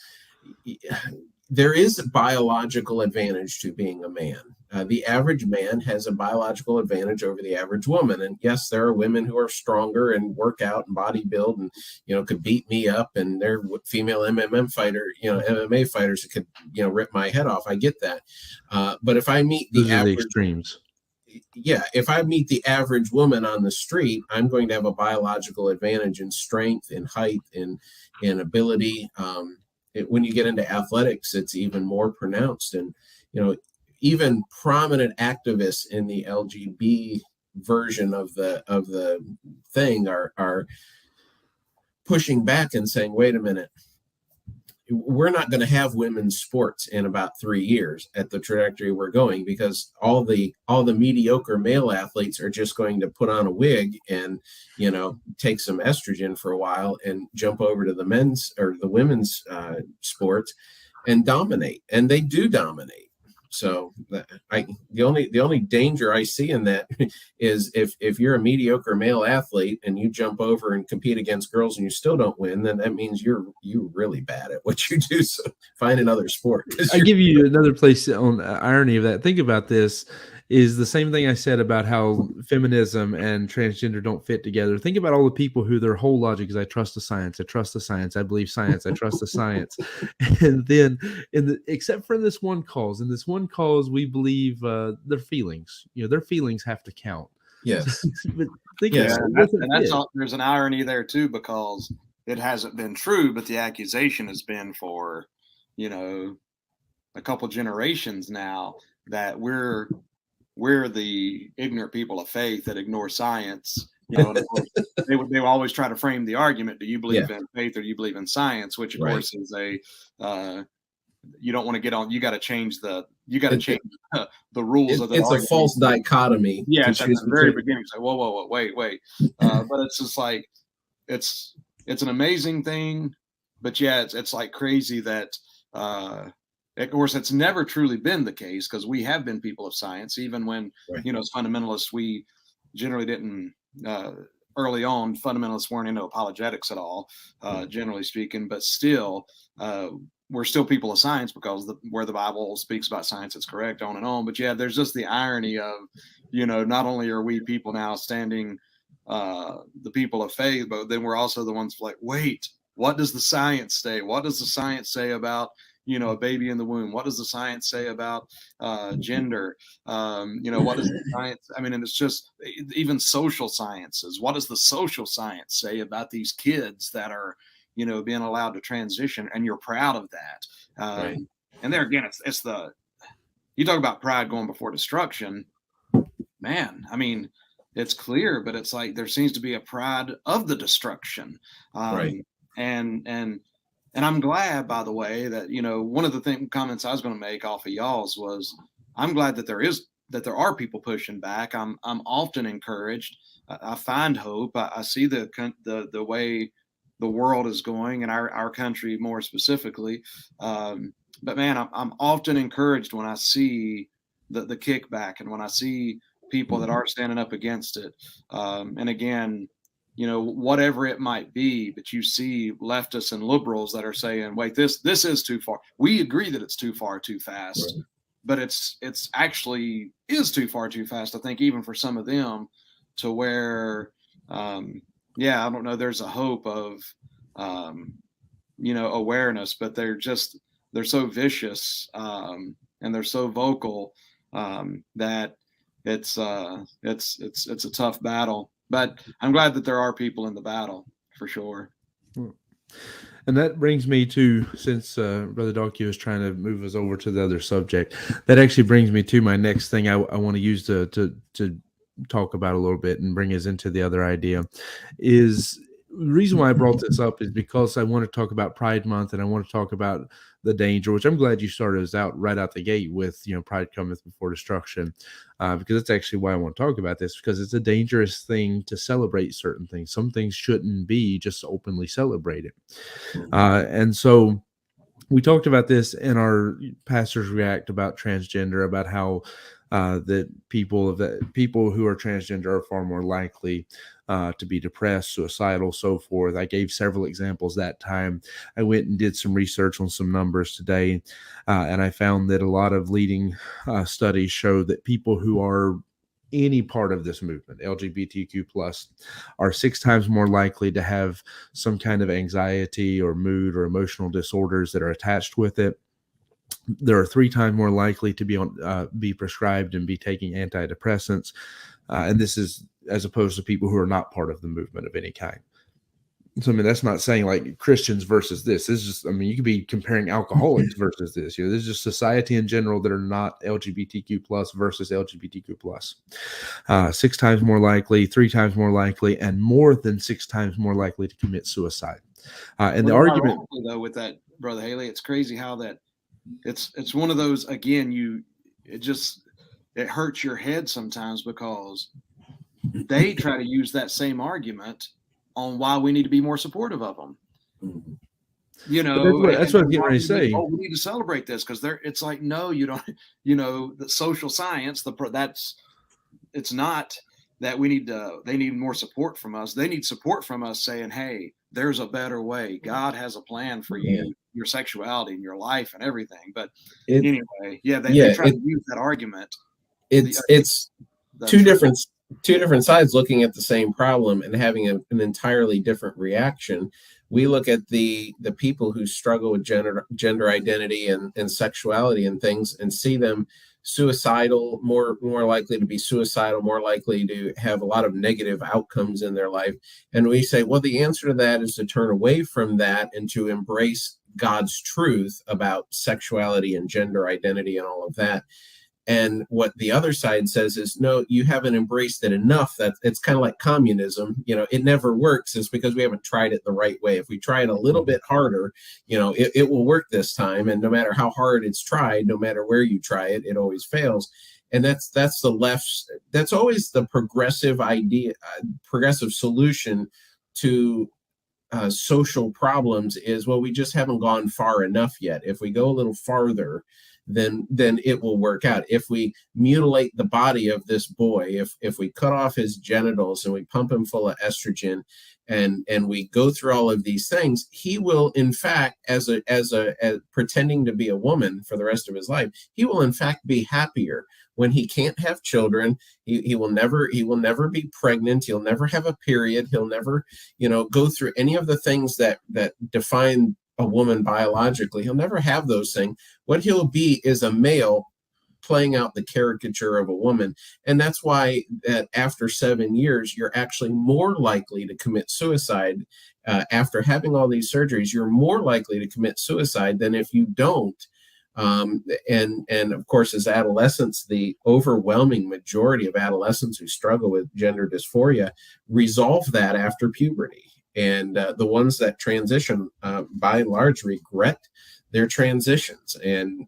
there is a biological advantage to being a man. The average man has a biological advantage over the average woman. And yes, there are women who are stronger and work out and bodybuild and, could beat me up. And they're female MMA fighters that could, rip my head off. I get that. But if I meet the extremes. Yeah, if I meet the average woman on the street, I'm going to have a biological advantage in strength, in height, in ability. When you get into athletics, it's even more pronounced. And, even prominent activists in the LGB version of the thing are pushing back and saying, wait a minute, we're not going to have women's sports in about 3 years at the trajectory we're going, because all the mediocre male athletes are just going to put on a wig and, take some estrogen for a while and jump over to the men's or the women's sports and dominate. And they do dominate. So the only danger I see in that is if you're a mediocre male athlete and you jump over and compete against girls and you still don't win, then that means you're really bad at what you do. So find another sport. I give you another place on irony of that. Think about this. Is the same thing I said about how feminism and transgender don't fit together. Think about all the people who their whole logic is I trust the science, I trust the science, I believe science, I trust the science. And then except for this one cause, in this one cause, we believe their feelings. Their feelings have to count. Yes. But think there's an irony there too, because it hasn't been true, but the accusation has been for, a couple generations now that we're the ignorant people of faith that ignore science. They would always try to frame the argument: do you believe in faith or do you believe in science? Which of course is you don't want to get on. You got to change the rules of the. It's a false dichotomy. Yeah, it's at the very beginning. Say, whoa, wait. But it's just like it's an amazing thing, but it's like crazy that. Of course, it's never truly been the case, because we have been people of science, even when, as fundamentalists, we generally didn't, early on, fundamentalists weren't into apologetics at all, generally speaking, but still, we're still people of science, because where the Bible speaks about science, it's correct, on and on. But there's just the irony of, not only are we people now standing, the people of faith, but then we're also the ones like, wait, what does the science say? What does the science say about a baby in the womb? What does the science say about gender? What does the science? And it's just even social sciences. What does the social science say about these kids that are, being allowed to transition? And you're proud of that. Right. And there again, it's you talk about pride going before destruction, man. It's clear, but it's like there seems to be a pride of the destruction. Right. And I'm glad, by the way, that, one of the comments I was going to make off of y'all's was, I'm glad that there are people pushing back. I'm often encouraged. I find hope. I see the way the world is going, and our country more specifically. But man, I'm often encouraged when I see the kickback, and when I see people that are standing up against it. And again, whatever it might be, but you see leftists and liberals that are saying, wait, this is too far. We agree that it's too far, too fast, right. But it's actually is too far, too fast. I think even for some of them, to where, I don't know, there's a hope of, awareness, but they're so vicious, and they're so vocal, that it's a tough battle. But I'm glad that there are people in the battle, for sure. And that brings me to, since Brother Dalkey was trying to move us over to the other subject, that actually brings me to my next thing I want to use to talk about a little bit and bring us into the other idea. Is the reason why I brought this up is because I want to talk about Pride Month, and I want to talk about the danger, which I'm glad you started us out right out the gate with, pride cometh before destruction, because that's actually why I want to talk about this, because it's a dangerous thing to celebrate certain things. Some things shouldn't be just openly celebrated. And so we talked about this in our Pastors React about transgender, about how that people who are transgender are far more likely to be depressed, suicidal, so forth. I gave several examples that time. I went and did some research on some numbers today, and I found that a lot of leading studies show that people who are any part of this movement, LGBTQ plus, are 6 times more likely to have some kind of anxiety or mood or emotional disorders that are attached with it. There are 3 times more likely to be prescribed and be taking antidepressants. And this is as opposed to people who are not part of the movement of any kind. So, that's not saying like Christians versus this. This is just, you could be comparing alcoholics versus this. This is just society in general that are not LGBTQ plus versus LGBTQ plus. 6 times more likely, 3 times more likely, and more than 6 times more likely to commit suicide. And the argument, though, with that, Brother Haley, it's crazy how that it's one of those, again, it hurts your head sometimes, because they try to use that same argument on why we need to be more supportive of them. You But know, that's what I'm getting ready to say. oh, we need to celebrate this because it's like, no, you don't. The social science, it's not that they need more support from us. They need support from us saying, hey, there's a better way. God has a plan for you, your sexuality and your life and everything. But anyway, they try to use that argument. It's two different sides looking at the same problem and having an entirely different reaction. We look at the people who struggle with gender identity and sexuality and things and see them suicidal, more likely to be suicidal, more likely to have a lot of negative outcomes in their life. And we say, well, the answer to that is to turn away from that and to embrace God's truth about sexuality and gender identity and all of that. And what the other side says is, no, you haven't embraced it enough. That it's kind of like communism. It never works. It's because we haven't tried it the right way. If we try it a little bit harder, it will work this time. And no matter how hard it's tried, no matter where you try it, it always fails. And that's the left's. That's always the progressive idea, progressive solution to social problems is, well, we just haven't gone far enough yet. If we go a little farther, then it will work out. If we mutilate the body of this boy, if we cut off his genitals and we pump him full of estrogen and we go through all of these things, he will in fact, as pretending to be a woman for the rest of his life, he will in fact be happier. When he can't have children, he will never be pregnant. He'll never have a period. He'll never, go through any of the things that define a woman biologically. He'll never have those things. What he'll be is a male playing out the caricature of a woman. And that's why that after 7 years, you're actually more likely to commit suicide. After having all these surgeries, you're more likely to commit suicide than if you don't. And of course, as adolescents, the overwhelming majority of adolescents who struggle with gender dysphoria resolve that after puberty. And the ones that transition, by and large, regret their transitions. And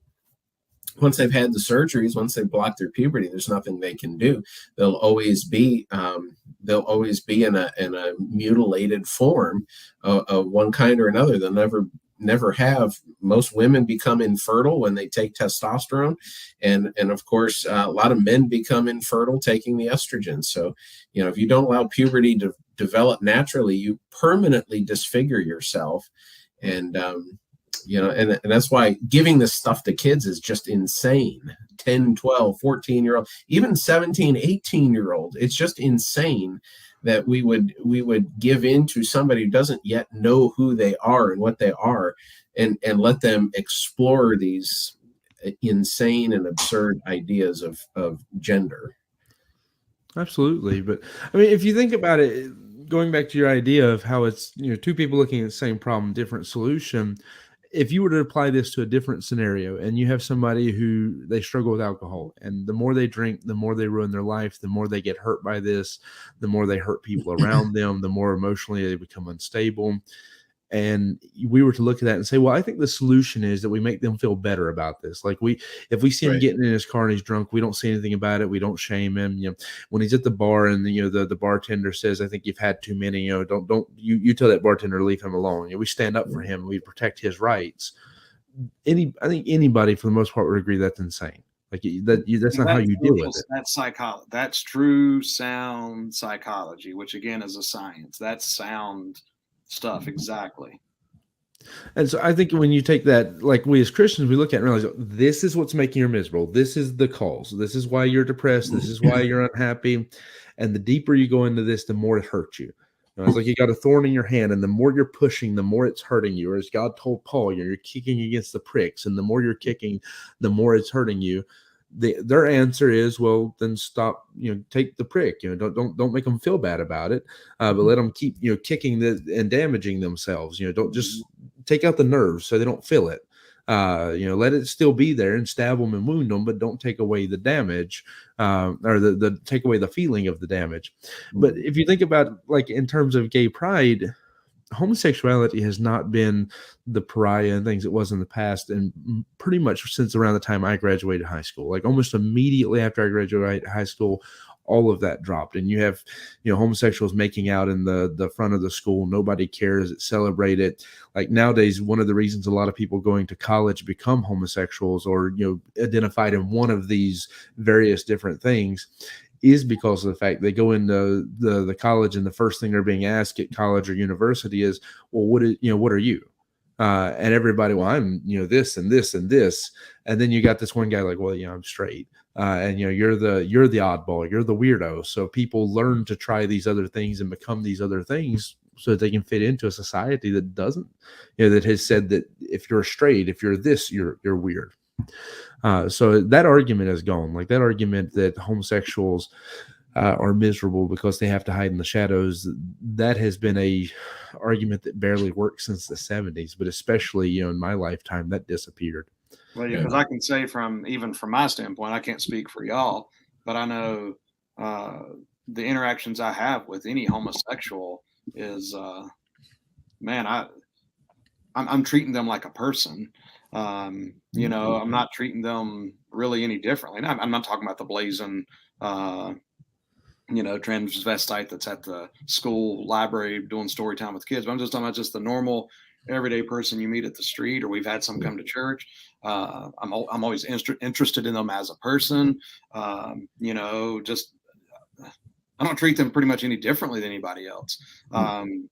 once they've had the surgeries, once they've blocked their puberty, there's nothing they can do. They'll always be in a mutilated form of one kind or another. They'll never have. Most women become infertile when they take testosterone, and of course a lot of men become infertile taking the estrogen. So if you don't allow puberty to develop naturally, you permanently disfigure yourself. And and that's why giving this stuff to kids is just insane. 10, 12, 14-year-old, even 17, 18-year-old, it's just insane that we would give in to somebody who doesn't yet know who they are and what they are, and let them explore these insane and absurd ideas of gender. Absolutely. But I mean, if you think about it, going back to your idea of how it's, two people looking at the same problem, different solution. If you were to apply this to a different scenario and you have somebody who they struggle with alcohol, and the more they drink, the more they ruin their life, the more they get hurt by this, the more they hurt people around them, the more emotionally they become unstable. And we were to look at that and say, well, I think the solution is that we make them feel better about this. Like if we see him getting in his car and he's drunk, we don't say anything about it. We don't shame him. When he's at the bar and the bartender says, I think you've had too many, don't you tell that bartender to leave him alone. We stand up for him. We protect his rights. I think anybody for the most part would agree that's insane. Like that's not how you deal with it. That's psychology. That's true sound psychology, which again is a science. That's sound stuff. Exactly. And so I think when you take that, like we as Christians, we look at it and realize this is what's making you miserable. This is the cause. This is why you're depressed. This is why you're unhappy. And the deeper you go into this, the more it hurts you. It's like you got a thorn in your hand, and the more you're pushing, the more it's hurting you. Or as God told Paul, you're kicking against the pricks, and the more you're kicking, the more it's hurting you. Their answer is, well, then stop, take the prick, don't make them feel bad about it, but let them keep, kicking and damaging themselves. Don't just take out the nerves so they don't feel it. Let it still be there and stab them and wound them, but don't take away the damage, or the take away the feeling of the damage. But if you think about, like, in terms of gay pride, homosexuality has not been the pariah and things it was in the past, and pretty much since around the time I graduated high school. Like almost immediately after I graduated high school, all of that dropped, and you have, homosexuals making out in the front of the school. Nobody cares. It's celebrated. Like nowadays, one of the reasons a lot of people going to college become homosexuals or, identified in one of these various different things is because of the fact they go into the college, and the first thing they're being asked at college or university is, well, what are you? And everybody, well, I'm, this and this and this. And then you got this one guy like, well, I'm straight. And you're the oddball, you're the weirdo. So people learn to try these other things and become these other things so that they can fit into a society that doesn't, that has said that if you're straight, if you're this, you're weird. So that argument is gone. Like that argument that homosexuals are miserable because they have to hide in the shadows, that has been a argument that barely worked since the 70s, but especially, in my lifetime, that disappeared. Well, because I can say from my standpoint, I can't speak for y'all, but I know the interactions I have with any homosexual is, man, I'm treating them like a person. I'm not treating them really any differently. And I'm not talking about the blazing, transvestite that's at the school library doing story time with kids. But I'm just talking about just the normal, everyday person you meet at the street, or we've had some come to church. I'm always interested in them as a person. Just I don't treat them pretty much any differently than anybody else. And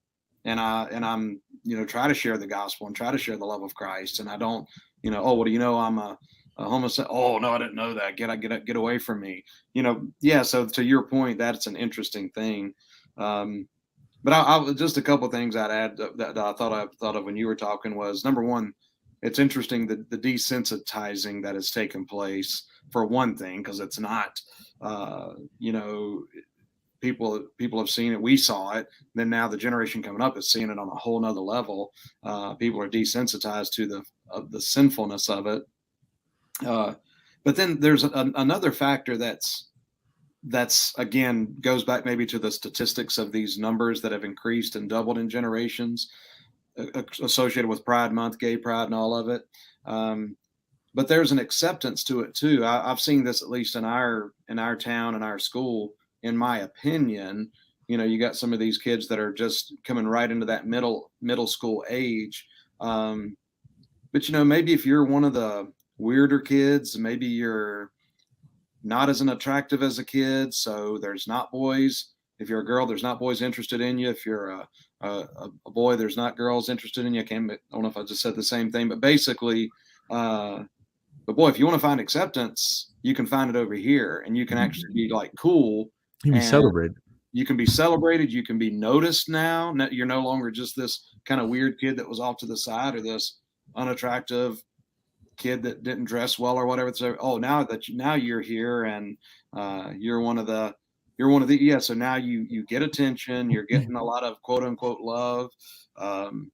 I'm try to share the gospel and try to share the love of Christ. And I don't, I'm a homosexual. Oh no, I didn't know that. Get away from me. Yeah. So to your point, that's an interesting thing. But I just a couple of things I'd add that I thought of when you were talking was, number one, it's interesting that the desensitizing that has taken place, for one thing, because it's not, people have seen it. We saw it. Then now the generation coming up is seeing it on a whole nother level. People are desensitized to the sinfulness of it. But then there's another factor that's again goes back maybe to the statistics of these numbers that have increased and doubled in generations associated with Pride Month, Gay Pride, and all of it. But there's an acceptance to it too. I've seen this at least in our town and our school. In my opinion, you got some of these kids that are just coming right into that middle school age. But maybe if you're one of the weirder kids, maybe you're not as attractive as a kid, so there's not boys. If you're a girl, there's not boys interested in you. If you're a boy, there's not girls interested in you. I don't know if I just said the same thing, but basically, but boy, if you want to find acceptance, you can find it over here, and you can actually be like cool. You can be celebrated. You can be celebrated. You can be noticed now. You're no longer just this kind of weird kid that was off to the side, or this unattractive kid that didn't dress well or whatever. So, now you're here, and you're one of the so now you get attention. You're getting a lot of quote unquote love, and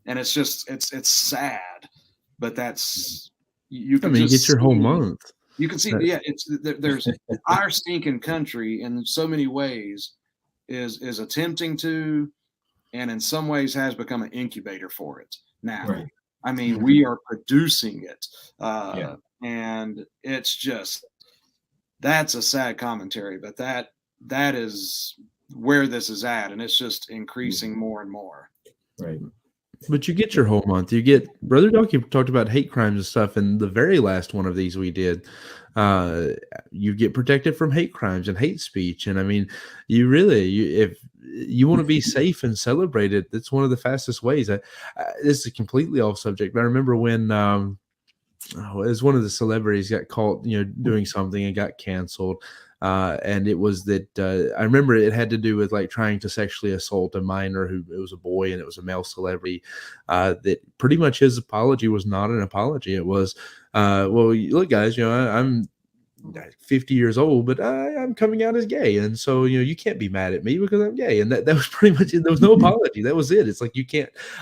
it's just it's sad, but that's you can you get your whole month. You can see, there's our stinking country in so many ways is attempting to, and in some ways has become an incubator for it now. Right. I mean, we are producing it. And it's just, that's a sad commentary, but that is where this is at. And it's just increasing more and more. Right. But you get your whole month. You get, Brother Donkey talked about hate crimes and stuff, and the very last one of these we did, you get protected from hate crimes and hate speech. And I mean, if you want to be safe and celebrated, that's one of the fastest ways. This is completely off subject, but I remember when it was one of the celebrities got caught, doing something and got canceled. And it was that I remember it had to do with like trying to sexually assault a minor it was a boy, and it was a male celebrity. That pretty much his apology was not an apology. It was, well, look, guys, I'm 50 years old, but I'm coming out as gay, and so you can't be mad at me because I'm gay. And that was pretty much it. There was no apology. That was it. It's like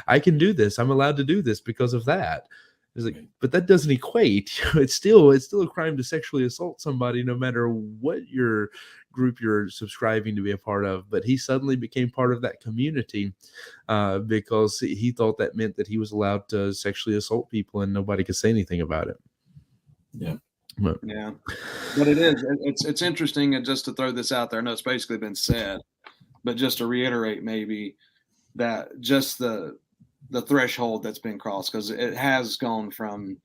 I can do this. I'm allowed to do this because of that. It's like, but that doesn't equate. It's still a crime to sexually assault somebody, no matter what your group you're subscribing to be a part of. But he suddenly became part of that community because he thought that meant that he was allowed to sexually assault people, and nobody could say anything about it. Yeah. But, Yeah, but it's interesting, and just to throw this out there, I know it's basically been said, but just to reiterate, maybe that just the threshold that's been crossed, because it has gone from,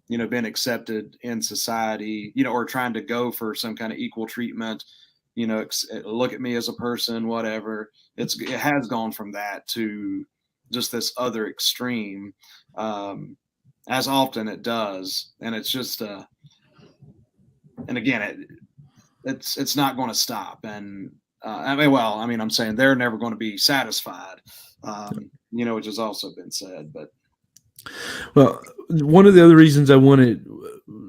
being accepted in society, or trying to go for some kind of equal treatment, look at me as a person, whatever. It has gone from that to just this other extreme, as often it does, and it's just and again, it's not going to stop. And I'm saying they're never going to be satisfied, which has also been said. But well, one of the other reasons I wanted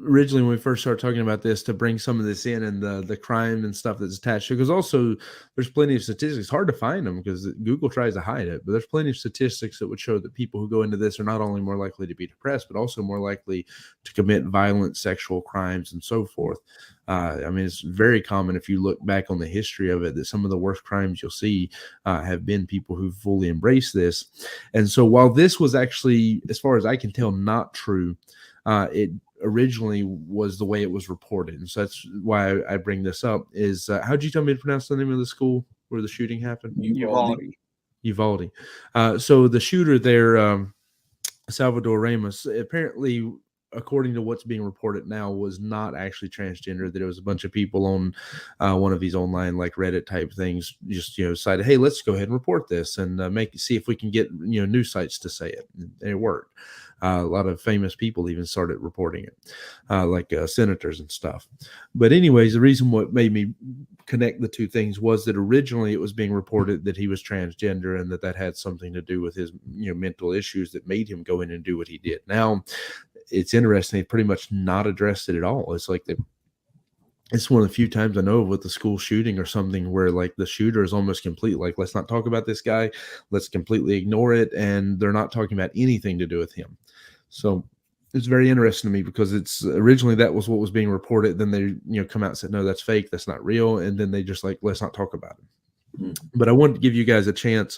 originally when we first started talking about this to bring some of this in, and the crime and stuff that's attached to it, because also there's plenty of statistics. It's hard to find them because Google tries to hide it, but there's plenty of statistics that would show that people who go into this are not only more likely to be depressed, but also more likely to commit violent sexual crimes and so forth. It's very common if you look back on the history of it that some of the worst crimes you'll see have been people who fully embrace this. And so while this was actually, as far as I can tell, not true, it originally was the way it was reported. And so that's why I bring this up is, how'd you tell me to pronounce the name of the school where the shooting happened? Uvalde. So the shooter there, Salvador Ramos, apparently, according to what's being reported now, was not actually transgender. That it was a bunch of people on one of these online like Reddit type things just decided, hey, let's go ahead and report this and see if we can get news sites to say it. And it worked. A lot of famous people even started reporting it, like senators and stuff. But anyways, the reason what made me connect the two things was that originally it was being reported that he was transgender and that had something to do with his mental issues that made him go in and do what he did. Now, it's interesting. They pretty much not addressed it at all. It's like it's one of the few times I know of with the school shooting or something where like the shooter is almost complete. Like, let's not talk about this guy. Let's completely ignore it. And they're not talking about anything to do with him. So it's very interesting to me because it's originally that was what was being reported. Then they, come out and said, no, that's fake. That's not real. And then they just like, let's not talk about it. But I wanted to give you guys a chance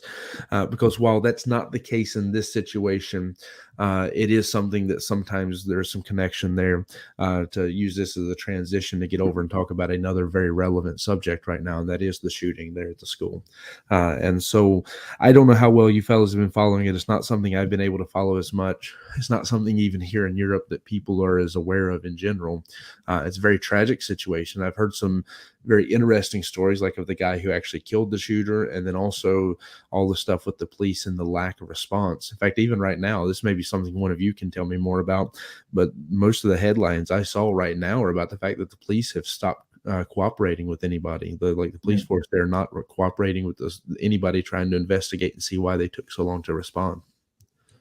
because while that's not the case in this situation, it is something that sometimes there's some connection there to use this as a transition to get over and talk about another very relevant subject right now, and that is the shooting there at the school. And so I don't know how well you fellas have been following it. It's not something I've been able to follow as much. It's not something even here in Europe that people are as aware of in general. It's a very tragic situation. I've heard some very interesting stories, like of the guy who actually killed the shooter, and then also all the stuff with the police and the lack of response. In fact, even right now, this may be something one of you can tell me more about, but most of the headlines I saw right now are about the fact that the police have stopped cooperating with anybody. The police force, they're not cooperating with anybody trying to investigate and see why they took so long to respond.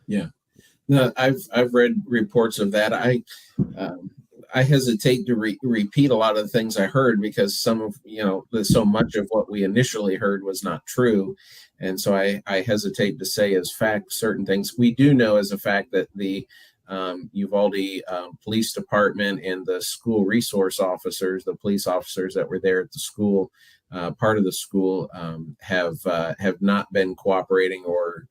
Yeah, no, I've read reports of that. I hesitate to repeat a lot of the things I heard because some of, so much of what we initially heard was not true. And so I hesitate to say as fact certain things. We do know as a fact that the Uvalde Police Department and the school resource officers, the police officers that were there at the school, part of the school, have not been cooperating or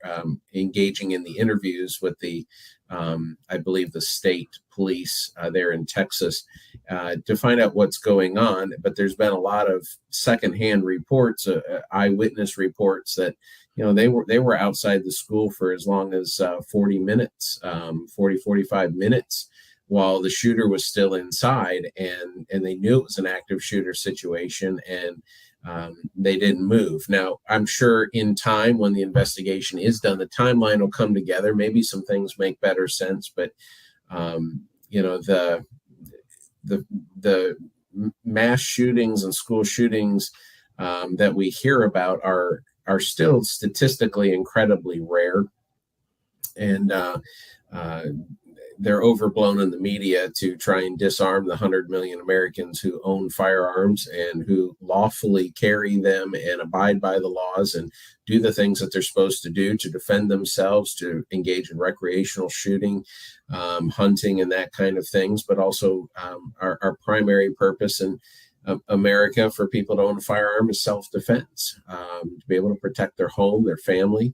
engaging in the interviews with the I believe the state police there in Texas to find out what's going on. But there's been a lot of secondhand reports, eyewitness reports that, they were outside the school for as long as 40 minutes, 45 minutes while the shooter was still inside, and they knew it was an active shooter situation, and they didn't move. Now, I'm sure in time, when the investigation is done, the timeline will come together. Maybe some things make better sense, but the mass shootings and school shootings that we hear about are still statistically incredibly rare, and they're overblown in the media to try and disarm the 100 million Americans who own firearms and who lawfully carry them and abide by the laws and do the things that they're supposed to do to defend themselves, to engage in recreational shooting, hunting, and that kind of things. But also our primary purpose in America for people to own a firearm is self-defense, to be able to protect their home, their family,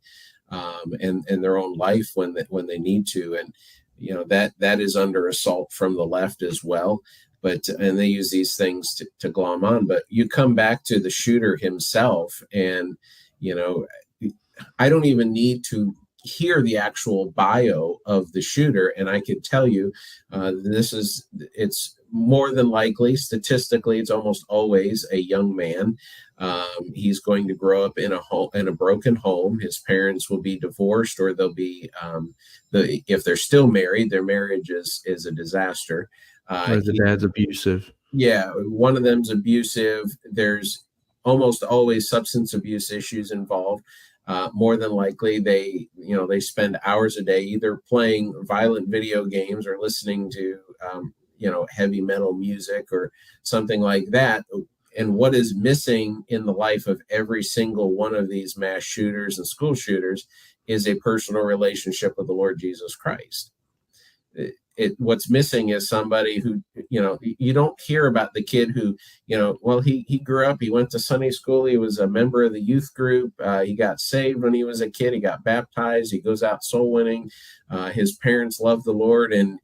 and their own life when they need to. And that is under assault from the left as well. and they use these things to glom on. But you come back to the shooter himself, and I don't even need to hear the actual bio of the shooter, and I can tell you it's more than likely, statistically, it's almost always a young man. He's going to grow up in a broken home. His parents will be divorced, or they'll be if they're still married, their marriage is a disaster. Or the dad's abusive. Yeah, one of them's abusive. There's almost always substance abuse issues involved. More than likely, they spend hours a day either playing violent video games or listening to heavy metal music or something like that. And what is missing in the life of every single one of these mass shooters and school shooters is a personal relationship with the Lord Jesus Christ. What's missing is somebody who, you don't hear about the kid who, he grew up, he went to Sunday school, he was a member of the youth group, he got saved when he was a kid, he got baptized, he goes out soul winning, his parents love the Lord, and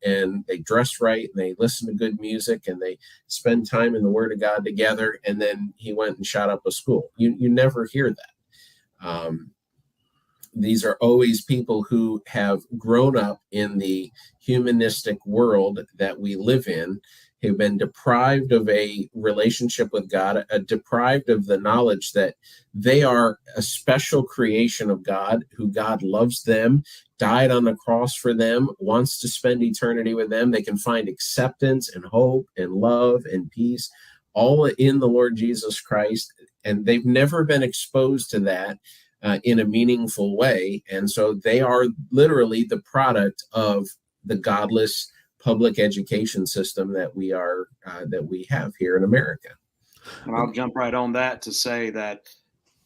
they dress right, and they listen to good music, and they spend time in the Word of God together, and then he went and shot up a school. You never hear that. These are always people who have grown up in the humanistic world that we live in, who've been deprived of a relationship with God, deprived of the knowledge that they are a special creation of God, who God loves them, died on the cross for them, wants to spend eternity with them. They can find acceptance and hope and love and peace all in the Lord Jesus Christ. And they've never been exposed to that in a meaningful way. And so they are literally the product of the godless public education system that we have here in America. And I'll jump right on that to say that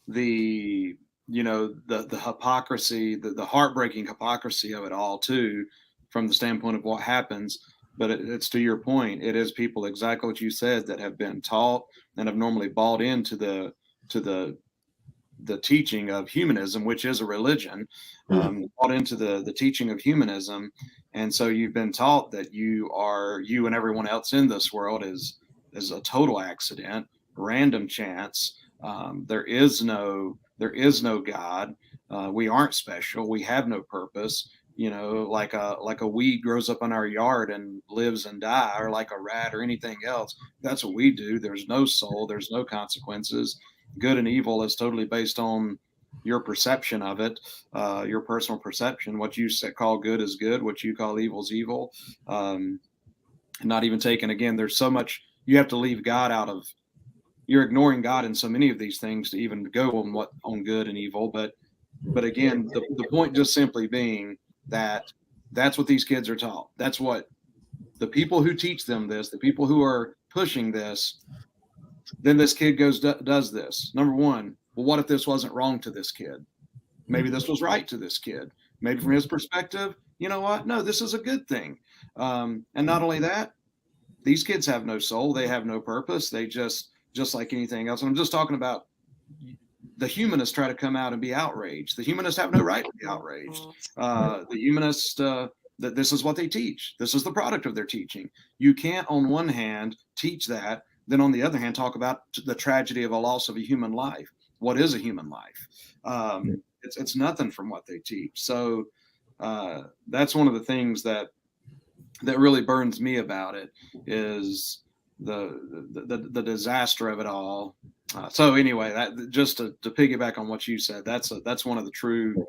the hypocrisy, the heartbreaking hypocrisy of it all too, from the standpoint of what happens. But it's to your point, it is people exactly what you said that have been taught and have normally bought into the teaching of humanism, which is a religion, bought into the teaching of humanism. And so you've been taught that you and everyone else in this world is a total accident, random chance. There is no God. We aren't special. We have no purpose. Like a weed grows up in our yard and lives and dies, or like a rat or anything else. That's what we do. There's no soul. There's no consequences. Good and evil is totally based on your perception of it, your personal perception. What you call good is good. What you call evil is evil. Not even taken again. There's so much you have to leave God out of. You're ignoring God in so many of these things to even go on good and evil. But again, the point just simply being that that's what these kids are taught. That's what the people who teach them this, the people who are pushing this. Then this kid does this. Number one, well, what if this wasn't wrong to this kid? Maybe this was right to this kid. Maybe from his perspective, you know what? No, this is a good thing. And not only that, these kids have no soul. They have no purpose. They just like anything else. And I'm just talking about the humanists try to come out and be outraged. The humanists have no right to be outraged. The humanists, that this is what they teach. This is the product of their teaching. You can't, on one hand, teach that, then on the other hand, talk about the tragedy of a loss of a human life. What is a human life? It's nothing from what they teach. So that's one of the things that really burns me about it is the disaster of it all. So anyway, that just to piggyback on what you said, that's one of the true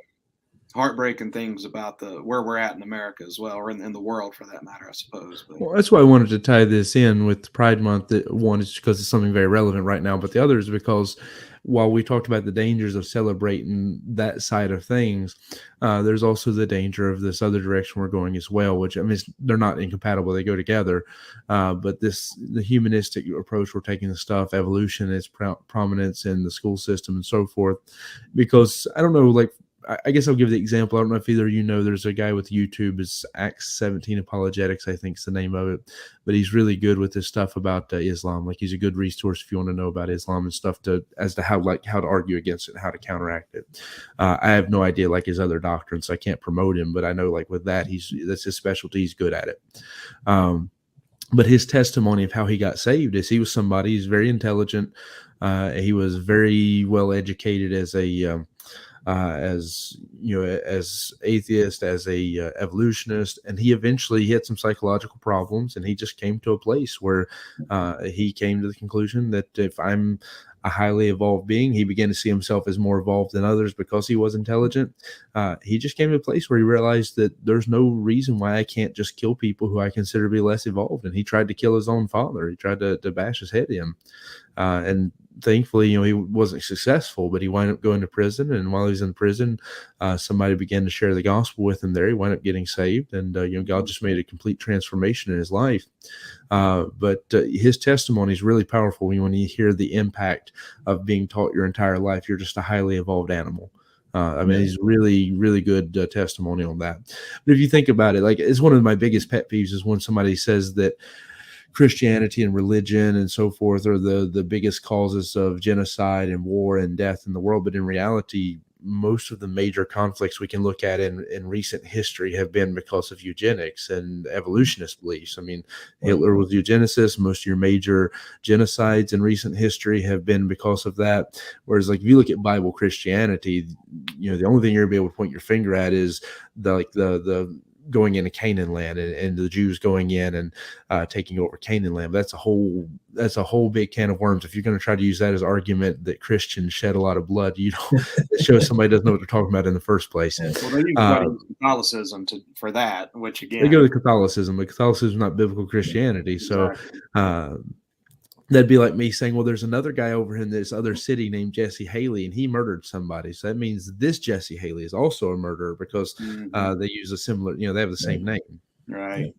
heartbreaking things about where we're at in America as well, or in the world for that matter, I suppose. But, well, that's why I wanted to tie this in with Pride Month. One is because it's something very relevant right now, but the other is because while we talked about the dangers of celebrating that side of things, there's also the danger of this other direction we're going as well, which, I mean, they're not incompatible. They go together. But the humanistic approach we're taking to stuff, evolution, its prominence in the school system and so forth, because I don't know, like, I guess I'll give the example. I don't know if either of you know, there's a guy with YouTube, it's Acts 17 Apologetics, I think is the name of it. But he's really good with this stuff about Islam. Like, he's a good resource if you want to know about Islam and stuff as to how to argue against it and how to counteract it. I have no idea like his other doctrines, so I can't promote him. But I know like with that, that's his specialty. He's good at it. but his testimony of how he got saved is he was somebody, he's very intelligent. He was very well educated as as atheist, as a evolutionist, and he eventually had some psychological problems, and he just came to a place where he came to the conclusion that if I'm a highly evolved being, he began to see himself as more evolved than others because he was intelligent. He just came to a place where he realized that there's no reason why I can't just kill people who I consider to be less evolved. And he tried to kill his own father. He tried to bash his head in. And thankfully, he wasn't successful, but he wound up going to prison. And while he was in prison, somebody began to share the gospel with him there. He wound up getting saved, and God just made a complete transformation in his life. But his testimony is really powerful when you hear the impact of being taught your entire life you're just a highly evolved animal. He's really, really good testimony on that. But if you think about it, like, it's one of my biggest pet peeves is when somebody says that Christianity and religion and so forth are the biggest causes of genocide and war and death in the world. But in reality, most of the major conflicts we can look at in recent history have been because of eugenics and evolutionist beliefs. I mean, Hitler was eugenicist. Most of your major genocides in recent history have been because of that. Whereas, like, if you look at Bible Christianity, the only thing you're gonna be able to point your finger at is the going into Canaan land and the Jews going in and taking over Canaan land. That's a whole big can of worms. If you're going to try to use that as argument that Christians shed a lot of blood, it shows somebody doesn't know what they're talking about in the first place. Well, they use Catholicism for that, which again, they go to Catholicism, but Catholicism is not biblical Christianity. So, that'd be like me saying, well, there's another guy over in this other city named Jesse Haley, and he murdered somebody. So that means this Jesse Haley is also a murderer because they use a similar, they have the same name. Right.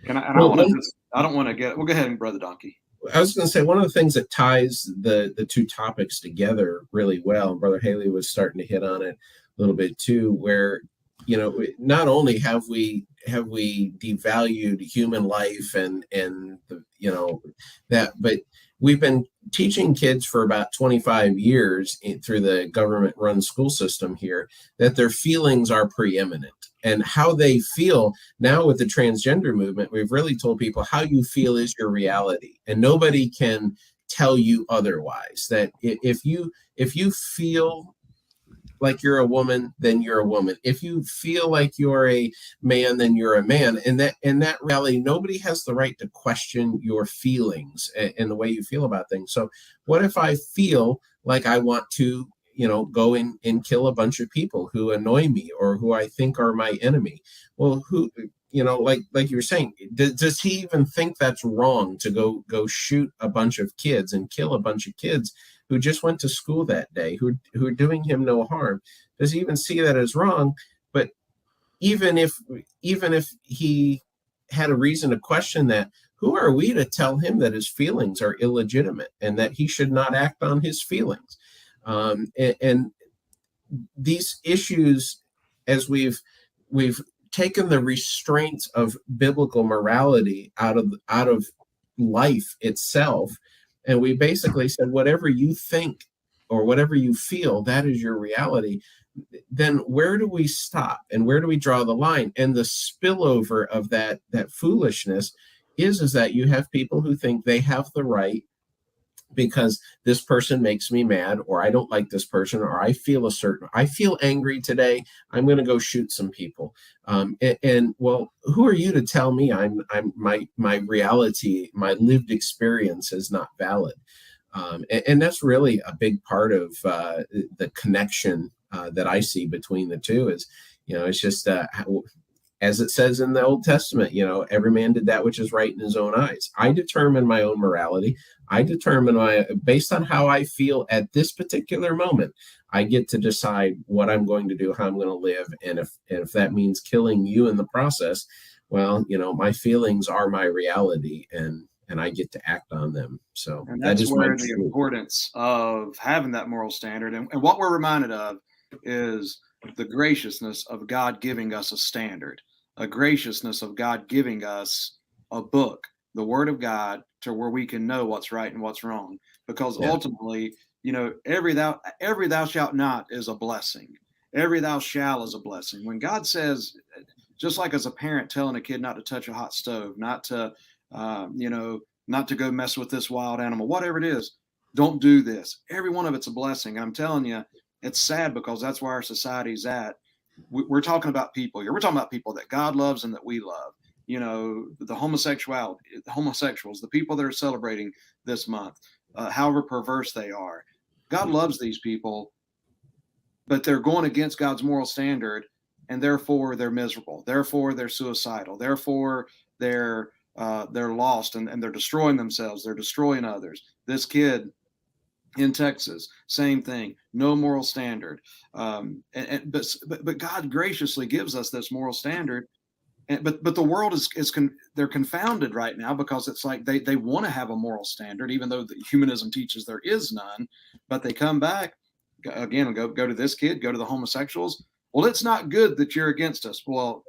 And I don't want to get, well, go ahead, Brother Donkey. I was going to say, one of the things that ties the two topics together really well, and Brother Haley was starting to hit on it a little bit too, where, not only have we devalued human life and that, but we've been teaching kids for about 25 years through the government-run school system here that their feelings are preeminent, and how they feel. Now with the transgender movement, we've really told people how you feel is your reality, and nobody can tell you otherwise. That if you feel like you're a woman, then you're a woman. If you feel like you're a man, then you're a man. And that reality, nobody has the right to question your feelings and the way you feel about things. So what if I feel like I want to, go in and kill a bunch of people who annoy me or who I think are my enemy? Well, who, like you were saying, does he even think that's wrong to go shoot a bunch of kids and kill a bunch of kids who just went to school that day, who are doing him no harm? Does he even see that as wrong? But even if he had a reason to question that, who are we to tell him that his feelings are illegitimate and that he should not act on his feelings? And these issues, as we've taken the restraints of biblical morality out of life itself, and we basically said, whatever you think or whatever you feel, that is your reality. Then where do we stop and where do we draw the line? And the spillover of that foolishness is that you have people who think they have the right, because this person makes me mad, or I don't like this person, or I feel angry today, I'm going to go shoot some people. And well, who are you to tell me my reality, my lived experience is not valid? And that's really a big part of the connection that I see between the two is, it's just as it says in the Old Testament, every man did that which is right in his own eyes. I determine my own morality. I determine based on how I feel at this particular moment, I get to decide what I'm going to do, how I'm going to live. And if that means killing you in the process, well, my feelings are my reality, and I get to act on them. So and that's where the importance of having that moral standard, and what we're reminded of is the graciousness of God giving us a standard, a graciousness of God giving us a book, the Word of God, to where we can know what's right and what's wrong. Because ultimately, every thou shalt not is a blessing. Every thou shall is a blessing. When God says, just like as a parent telling a kid not to touch a hot stove, not to not to go mess with this wild animal, whatever it is. Don't do this. Every one of it's a blessing. And I'm telling you, it's sad because that's where our society's at. We're talking about people here. We're talking about people that God loves and that we love. The homosexuals, the people that are celebrating this month, however perverse they are. God loves these people, but they're going against God's moral standard, and therefore they're miserable. Therefore they're suicidal. Therefore they're lost and they're destroying themselves. They're destroying others. This kid in Texas, same thing. No moral standard. But God graciously gives us this moral standard. But the world they're confounded right now because it's like they want to have a moral standard, even though the humanism teaches there is none. But they come back again and go to this kid, go to the homosexuals. Well, it's not good that you're against us. Well,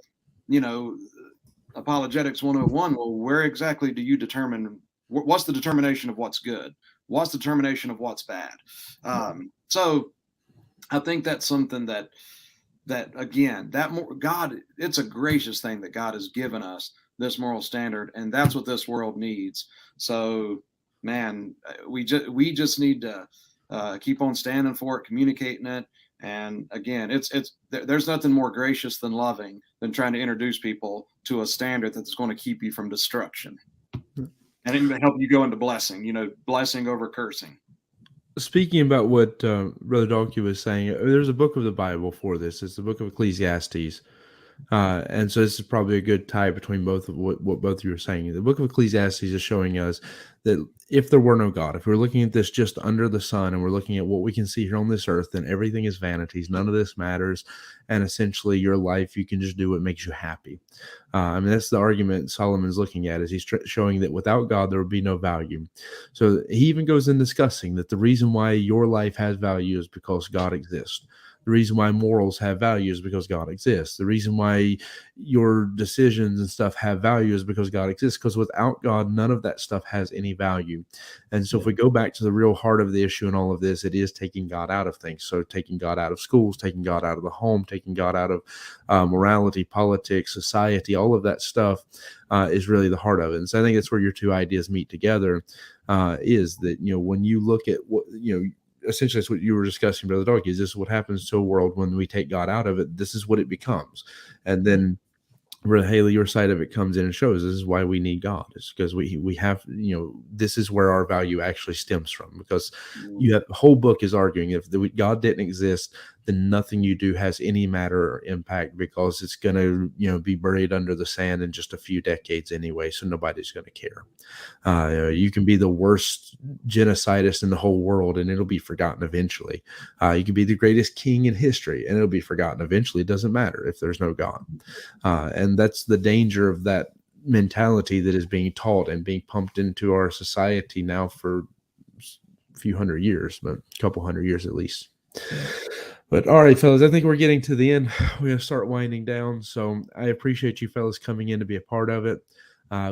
Apologetics 101. Well, where exactly do you determine? What's the determination of what's good? What's the determination of what's bad? So I think that's something that again, God, it's a gracious thing that God has given us this moral standard, and that's what this world needs. So, man, we just need to keep on standing for it, communicating it. And again, there's nothing more gracious than loving than trying to introduce people to a standard that's going to keep you from destruction and it help you go into blessing, blessing over cursing. Speaking about what Brother Dalke was saying, there's a book of the Bible for this. It's the book of Ecclesiastes. And so this is probably a good tie between both of what both of you are saying. The book of Ecclesiastes is showing us that if there were no God, if we're looking at this just under the sun and we're looking at what we can see here on this earth, then everything is vanities. None of this matters. And essentially your life, you can just do what makes you happy. That's the argument Solomon's looking at, is he's showing that without God, there would be no value. So he even goes in discussing that the reason why your life has value is because God exists. The reason why morals have value is because God exists. The reason why your decisions and stuff have value is because God exists. Because without God, none of that stuff has any value. And so if we go back to the real heart of the issue in all of this, it is taking God out of things. So taking God out of schools, taking God out of the home, taking God out of morality, politics, society, all of that stuff is really the heart of it. And so I think that's where your two ideas meet together, is that, when you look at what, essentially that's what you were discussing, Brother Dog, is this is what happens to a world when we take God out of it. This is what it becomes. And then Brother Haley, your side of it comes in and shows this is why we need God. It's because we have, this is where our value actually stems from, because the whole book is arguing if God didn't exist, then nothing you do has any matter or impact, because it's going to, be buried under the sand in just a few decades anyway. So nobody's going to care. You can be the worst genocidist in the whole world and it'll be forgotten eventually. You can be the greatest king in history and it'll be forgotten eventually. It doesn't matter if there's no God. And that's the danger of that mentality that is being taught and being pumped into our society now for a few hundred years, but a couple hundred years at least. But all right, fellas, I think we're getting to the end. We're going to start winding down. So I appreciate you fellas coming in to be a part of it.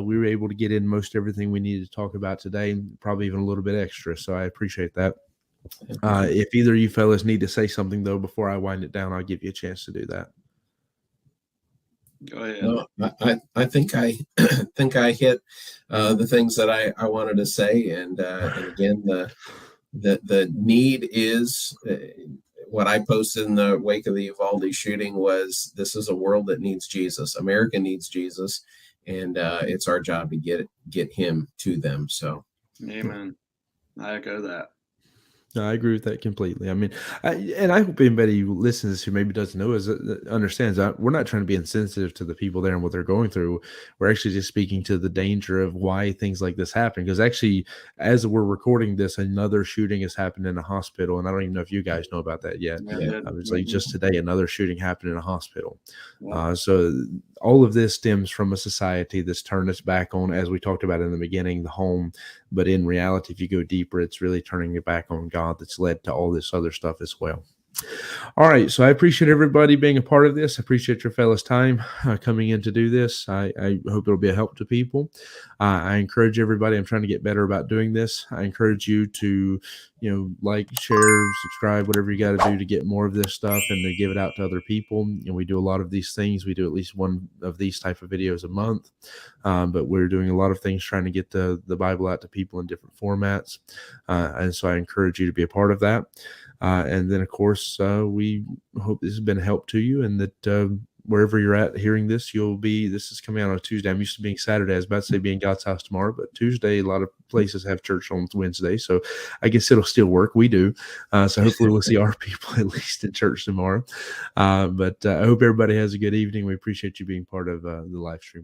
We were able to get in most everything we needed to talk about today, probably even a little bit extra. So I appreciate that. If either of you fellas need to say something, though, before I wind it down, I'll give you a chance to do that. Go ahead. No, I think I hit the things that I wanted to say, and again, the need is what I posted in the wake of the Uvalde shooting was, this is a world that needs Jesus. America needs Jesus, and it's our job to get him to them. So, amen. I echo that. No, I agree with that completely. I mean, and I hope anybody who listens who maybe doesn't know understands that we're not trying to be insensitive to the people there and what they're going through. We're actually just speaking to the danger of why things like this happen. Because actually, as we're recording this, another shooting has happened in a hospital, and I don't even know if you guys know about that yet. It's like just today, another shooting happened in a hospital. So all of this stems from a society that's turned its back on, as we talked about in the beginning, the home. But in reality, if you go deeper, it's really turning it back on God that's led to all this other stuff as well. All right. So I appreciate everybody being a part of this. I appreciate your fellas' time coming in to do this. I hope it'll be a help to people. I encourage everybody. I'm trying to get better about doing this. I encourage you to, like, share, subscribe, whatever you got to do to get more of this stuff and to give it out to other people. And we do a lot of these things. We do at least one of these type of videos a month. But we're doing a lot of things trying to get the Bible out to people in different formats. And so I encourage you to be a part of that. And then, of course, we hope this has been a help to you, and that wherever you're at hearing this, this is coming out on a Tuesday. I'm used to being Saturday. I was about to say be in God's house tomorrow, but Tuesday, a lot of places have church on Wednesday. So I guess it'll still work. We do. So hopefully we'll see our people at least in church tomorrow. But I hope everybody has a good evening. We appreciate you being part of the live stream with us.